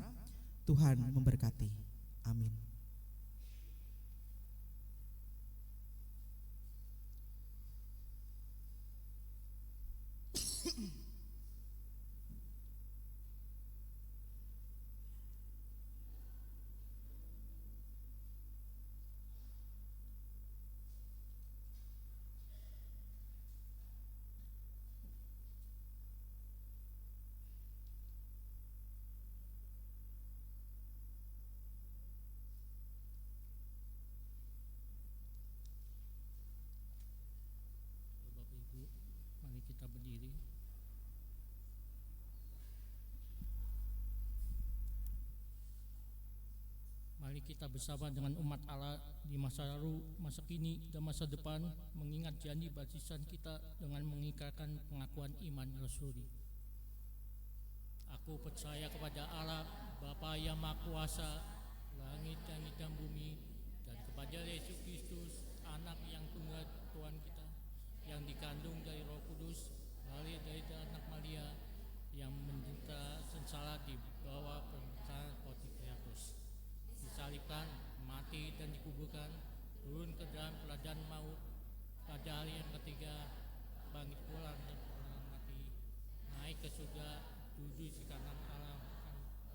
Tuhan memberkati. Amin. Bapak Ibu, mari kita berdiri. Mari kita bersama dengan umat Allah di masa lalu, masa kini, dan masa depan, mengingat janji baptisan kita dengan mengikrarkan pengakuan iman rasuli. Aku percaya kepada Allah, Bapa yang Maha Kuasa, langit dan bumi, dan kepada Yesus Kristus, Anak yang tunggal Tuhan kita, yang dikandung dari Roh Kudus, lahir dari anak Maria, yang menderita sengsara di bawah pemerintahan Pontius Pilatus, disalibkan, mati dan dikuburkan, turun ke dalam keadaan maut, pada hari yang ketiga bangkit pula dari orang mati, naik ke surga, duduk di kanan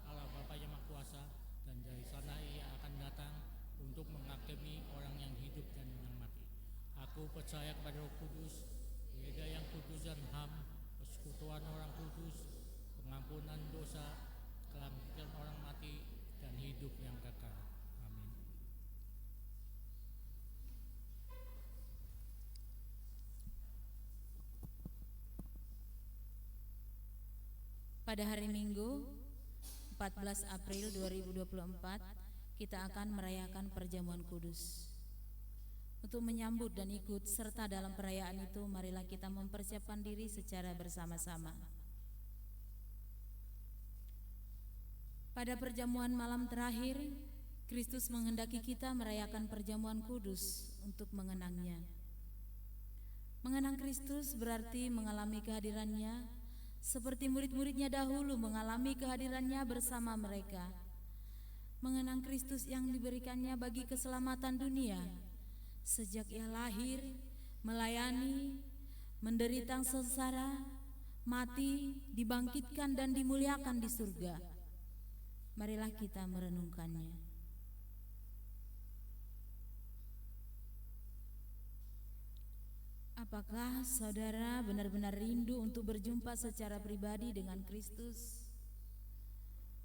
Allah Bapa yang Maha Kuasa, dan dari sana Ia akan datang untuk menghakimi orang yang hidup dan yang mati. Aku percaya kepada Roh Kudus, gereja yang kudus dan HAM, persekutuan orang kudus, pengampunan dosa, kebangkitan orang mati, dan hidup yang kekal. Amin. Pada hari Minggu 14 April 2024 kita akan merayakan perjamuan kudus. Untuk menyambut dan ikut serta dalam perayaan itu, marilah kita mempersiapkan diri secara bersama-sama. Pada perjamuan malam terakhir, Kristus menghendaki kita merayakan perjamuan kudus untuk mengenangnya. Mengenang Kristus berarti mengalami kehadirannya seperti murid-muridnya dahulu mengalami kehadirannya bersama mereka. Mengenang Kristus yang diberikannya bagi keselamatan dunia sejak Ia lahir, melayani, menderita sengsara, mati, dibangkitkan dan dimuliakan di surga. Marilah kita merenungkannya. Apakah saudara benar-benar rindu untuk berjumpa secara pribadi dengan Kristus?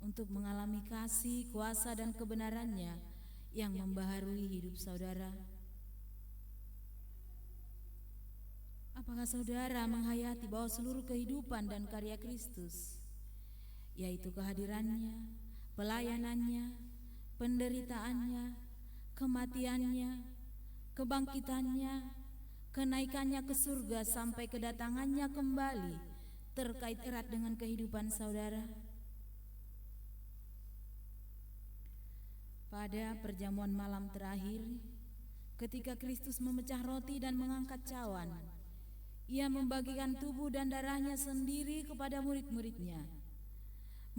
Untuk mengalami kasih, kuasa, dan kebenarannya yang membaharui hidup saudara? Apakah saudara menghayati bahwa seluruh kehidupan dan karya Kristus, yaitu kehadirannya, pelayanannya, penderitaannya, kematiannya, kebangkitannya, kenaikannya ke surga sampai kedatangannya kembali terkait erat dengan kehidupan saudara? Pada perjamuan malam terakhir, ketika Kristus memecah roti dan mengangkat cawan, Ia membagikan tubuh dan darahnya sendiri kepada murid-muridnya.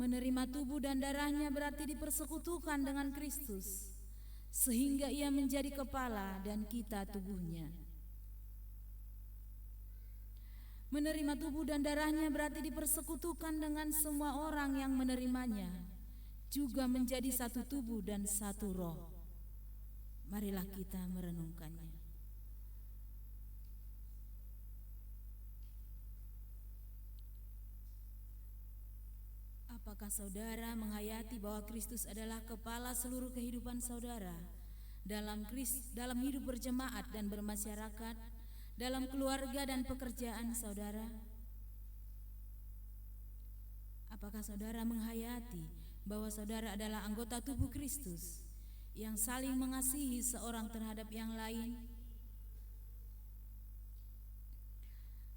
Menerima tubuh dan darahnya berarti dipersekutukan dengan Kristus, sehingga Ia menjadi kepala dan kita tubuhnya. Menerima tubuh dan darahnya berarti dipersekutukan dengan semua orang yang menerimanya, juga menjadi satu tubuh dan satu roh. Marilah kita merenungkannya. Apakah saudara menghayati bahwa Kristus adalah kepala seluruh kehidupan saudara dalam hidup berjemaat dan bermasyarakat, dalam keluarga dan pekerjaan saudara? Apakah saudara menghayati bahwa saudara adalah anggota tubuh Kristus yang saling mengasihi seorang terhadap yang lain?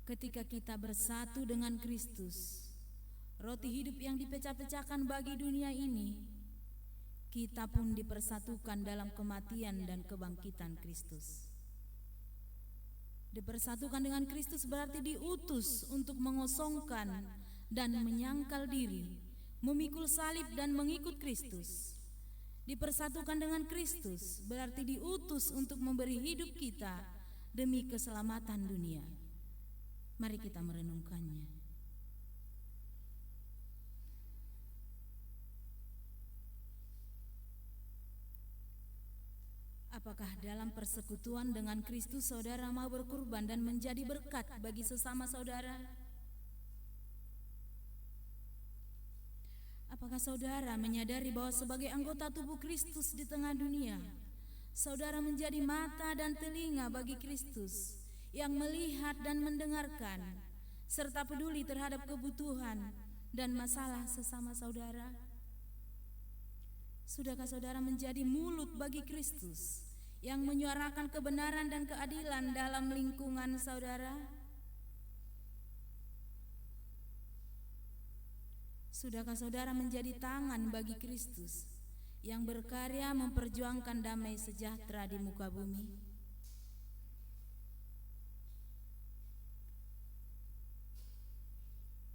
Ketika kita bersatu dengan Kristus, roti hidup yang dipecah-pecahkan bagi dunia ini, kita pun dipersatukan dalam kematian dan kebangkitan Kristus. Dipersatukan dengan Kristus berarti diutus untuk mengosongkan dan menyangkal diri, memikul salib dan mengikut Kristus. Dipersatukan dengan Kristus berarti diutus untuk memberi hidup kita demi keselamatan dunia. Mari kita merenungkannya. Apakah dalam persekutuan dengan Kristus saudara mau berkurban dan menjadi berkat bagi sesama saudara? Apakah saudara menyadari bahwa sebagai anggota tubuh Kristus di tengah dunia, saudara menjadi mata dan telinga bagi Kristus yang melihat dan mendengarkan, serta peduli terhadap kebutuhan dan masalah sesama saudara? Sudahkah saudara menjadi mulut bagi Kristus yang menyuarakan kebenaran dan keadilan dalam lingkungan saudara? Sudahkah saudara menjadi tangan bagi Kristus yang berkarya memperjuangkan damai sejahtera di muka bumi?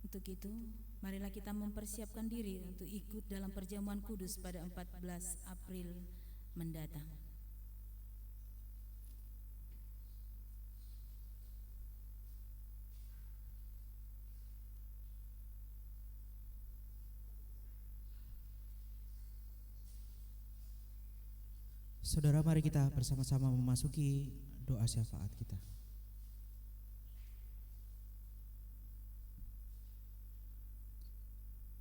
Untuk itu, marilah kita mempersiapkan diri untuk ikut dalam perjamuan kudus pada 14 April mendatang. Saudara, mari kita bersama-sama memasuki doa syafaat kita.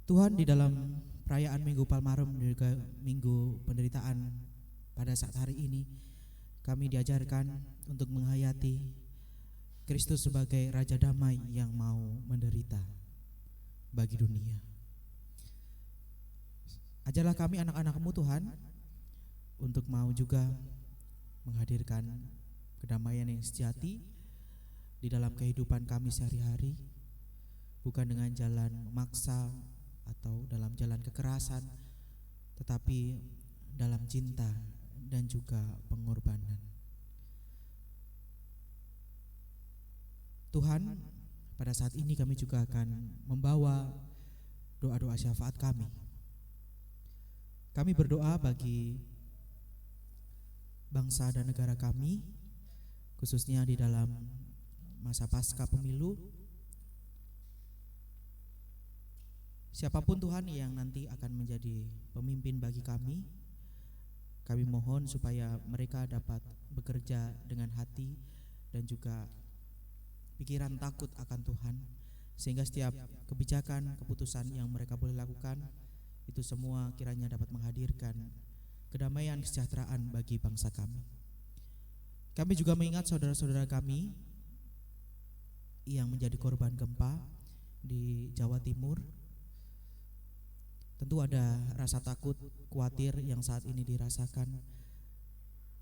Tuhan, di dalam perayaan Minggu Palmarum dan juga Minggu Penderitaan pada saat hari ini, kami diajarkan untuk menghayati Kristus sebagai Raja Damai yang mau menderita bagi dunia. Ajarlah kami anak-anak-Mu Tuhan untuk mau juga menghadirkan kedamaian yang sejati di dalam kehidupan kami sehari-hari, bukan dengan jalan maksa atau dalam jalan kekerasan, tetapi dalam cinta dan juga pengorbanan. Tuhan, pada saat ini kami juga akan membawa doa-doa syafaat kami. Kami berdoa bagi bangsa dan negara kami, khususnya di dalam masa pasca pemilu. Siapapun Tuhan yang nanti akan menjadi pemimpin bagi kami mohon supaya mereka dapat bekerja dengan hati dan juga pikiran takut akan Tuhan, sehingga setiap kebijakan, keputusan yang mereka boleh lakukan itu semua kiranya dapat menghadirkan kedamaian, kesejahteraan bagi bangsa kami. Kami juga mengingat saudara-saudara kami yang menjadi korban gempa di Jawa Timur. Tentu ada rasa takut, khawatir yang saat ini dirasakan,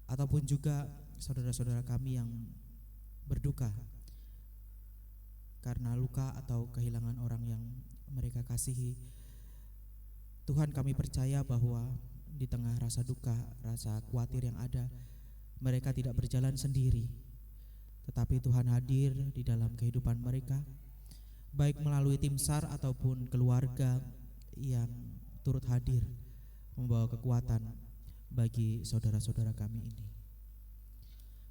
ataupun juga saudara-saudara kami yang berduka karena luka atau kehilangan orang yang mereka kasihi. Tuhan, kami percaya bahwa di tengah rasa duka, rasa khawatir yang ada, mereka tidak berjalan sendiri, tetapi Tuhan hadir di dalam kehidupan mereka, baik melalui tim SAR ataupun keluarga yang turut hadir membawa kekuatan bagi saudara-saudara kami ini.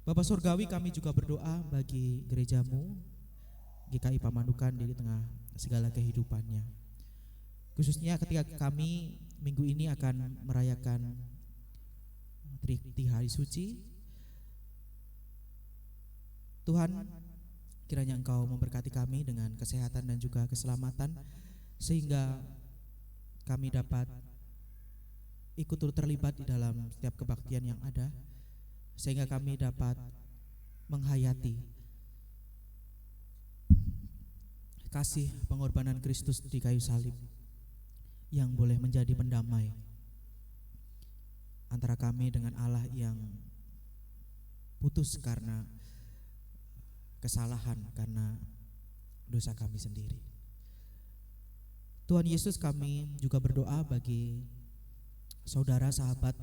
Bapa Surgawi, kami juga berdoa bagi gereja-Mu GKI Pamanukan di tengah segala kehidupannya. Khususnya ketika kami minggu ini akan merayakan Trikti Hari Suci, Tuhan, kiranya Engkau memberkati kami dengan kesehatan dan juga keselamatan, sehingga kami dapat ikut turut terlibat di dalam setiap kebaktian yang ada, sehingga kami dapat menghayati kasih pengorbanan Kristus di kayu salib yang boleh menjadi pendamai antara kami dengan Allah yang putus karena kesalahan, karena dosa kami sendiri. Tuhan Yesus, kami juga berdoa bagi saudara sahabat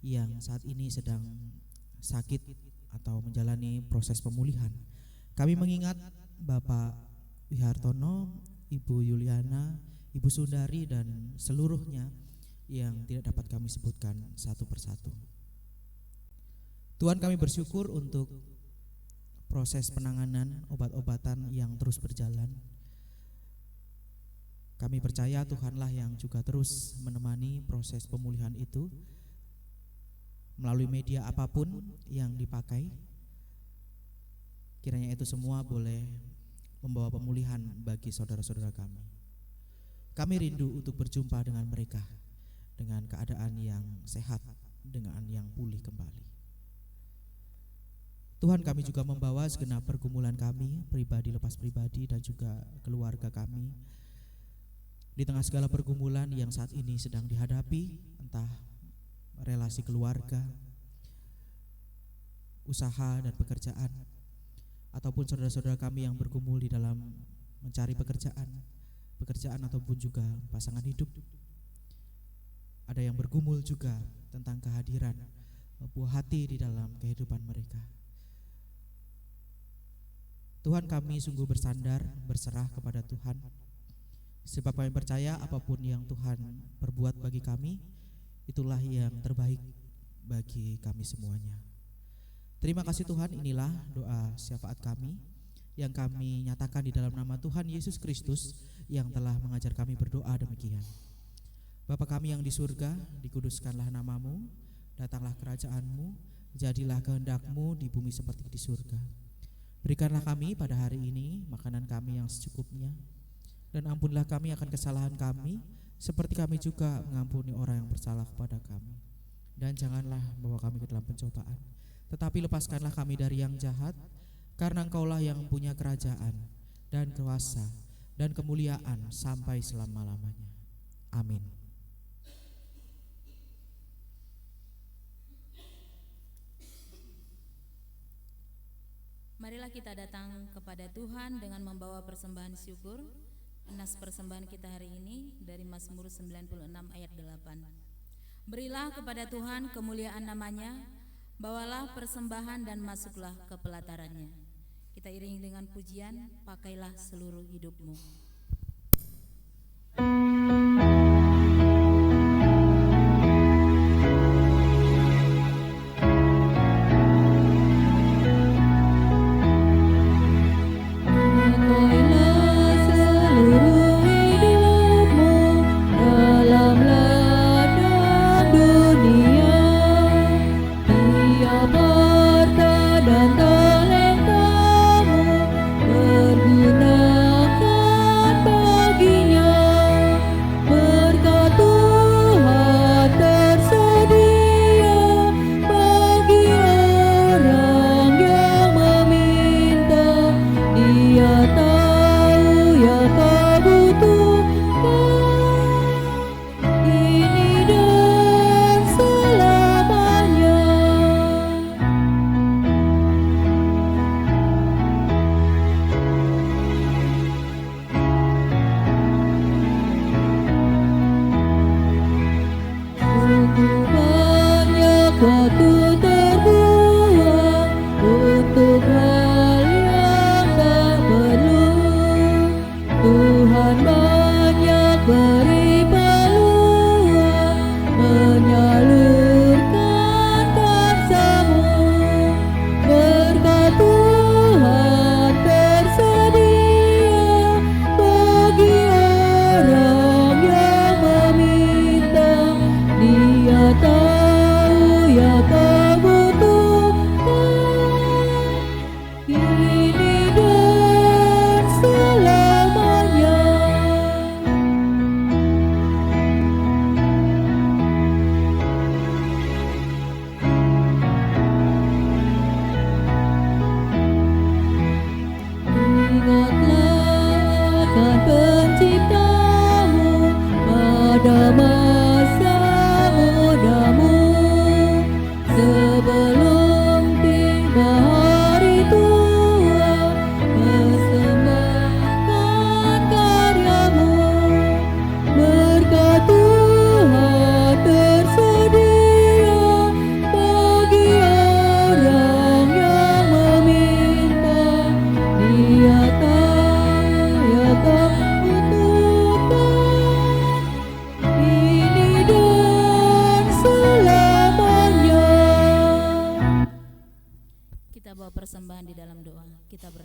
yang saat ini sedang sakit atau menjalani proses pemulihan. Kami mengingat Bapak Wihartono, Ibu Yuliana, Ibu Sundari, dan seluruhnya yang tidak dapat kami sebutkan satu persatu. Tuhan, kami bersyukur untuk proses penanganan obat-obatan yang terus berjalan. Kami percaya Tuhanlah yang juga terus menemani proses pemulihan itu melalui media apapun yang dipakai. Kiranya itu semua boleh membawa pemulihan bagi saudara-saudara kami. Kami rindu untuk berjumpa dengan mereka dengan keadaan yang sehat, dengan yang pulih kembali. Tuhan, kami juga membawa segenap pergumulan kami, pribadi lepas pribadi, dan juga keluarga kami di tengah segala pergumulan yang saat ini sedang dihadapi, entah relasi keluarga, usaha dan pekerjaan, ataupun saudara-saudara kami yang bergumul di dalam mencari pekerjaan ataupun juga pasangan hidup. Ada yang bergumul juga tentang kehadiran buah hati di dalam kehidupan mereka. Tuhan, kami sungguh bersandar, berserah kepada Tuhan, sebab kami percaya apapun yang Tuhan perbuat bagi kami, itulah yang terbaik bagi kami semuanya. Terima kasih Tuhan, inilah doa syafaat kami yang kami nyatakan di dalam nama Tuhan Yesus Kristus yang telah mengajar kami berdoa demikian. Bapa kami yang di surga, dikuduskanlah namamu, datanglah kerajaan-Mu, jadilah kehendak-Mu di bumi seperti di surga. Berikanlah kami pada hari ini makanan kami yang secukupnya, dan ampunilah kami akan kesalahan kami, seperti kami juga mengampuni orang yang bersalah kepada kami. Dan janganlah bawa kami ke dalam pencobaan, tetapi lepaskanlah kami dari yang jahat, karena Engkaulah yang punya kerajaan dan kuasa dan kemuliaan sampai selama-lamanya. Amin. Marilah kita datang kepada Tuhan dengan membawa persembahan syukur. Nas persembahan kita hari ini dari Mazmur 96 ayat 8. Berilah kepada Tuhan kemuliaan namanya, bawalah persembahan dan masuklah ke pelatarannya. Kita iringi dengan pujian, pakailah seluruh hidupmu. Dan talentamu bergunakan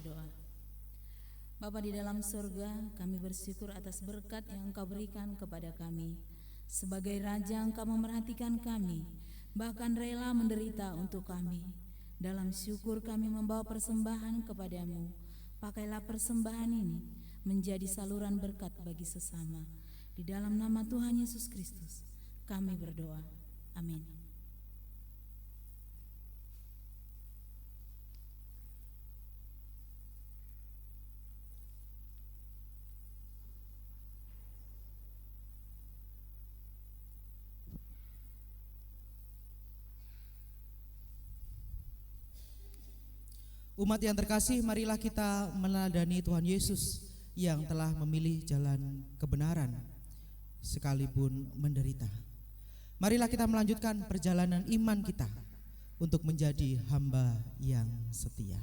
berdoa. Bapa di dalam surga, kami bersyukur atas berkat yang Engkau berikan kepada kami. Sebagai Raja, Engkau memerhatikan kami, bahkan rela menderita untuk kami. Dalam syukur kami membawa persembahan kepadamu. Pakailah persembahan ini menjadi saluran berkat bagi sesama. Di dalam nama Tuhan Yesus Kristus, kami berdoa. Amin. Umat yang terkasih, marilah kita meneladani Tuhan Yesus yang telah memilih jalan kebenaran sekalipun menderita. Marilah kita melanjutkan perjalanan iman kita untuk menjadi hamba yang setia.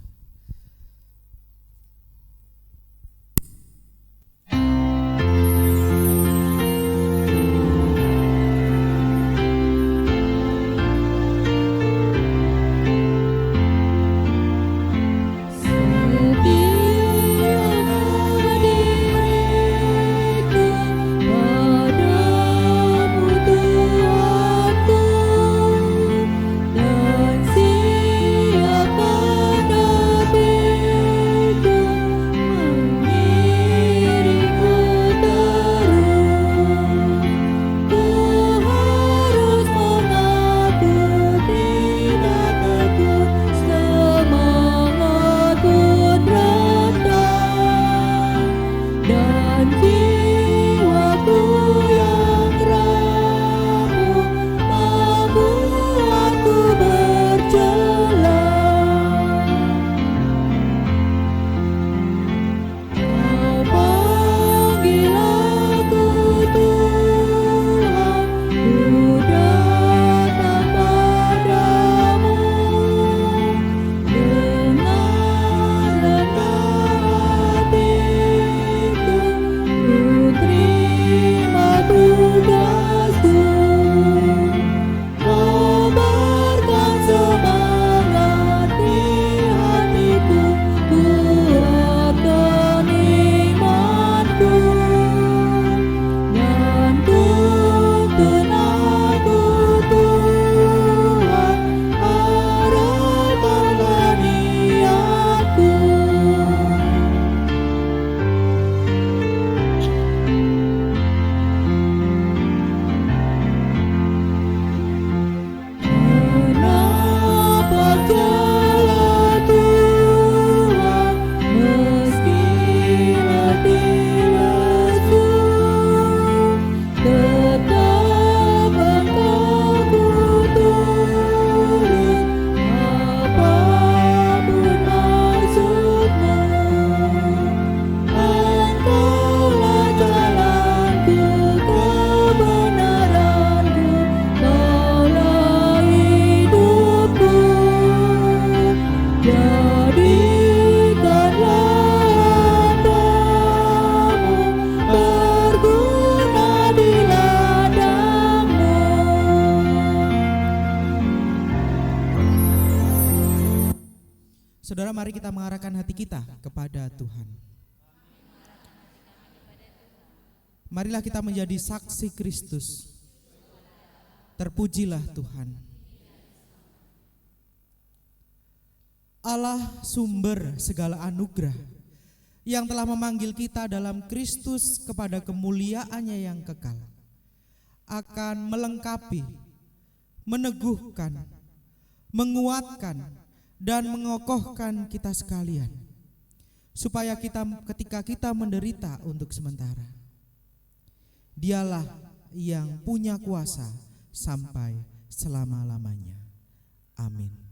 Saudara, mari kita mengarahkan hati kita kepada Tuhan. Marilah kita menjadi saksi Kristus. Terpujilah Tuhan. Allah sumber segala anugerah yang telah memanggil kita dalam Kristus kepada kemuliaannya yang kekal, akan melengkapi, meneguhkan, menguatkan, dan mengokohkan kita sekalian, supaya kita ketika kita menderita untuk sementara, Dialah yang punya kuasa sampai selama-lamanya. Amin.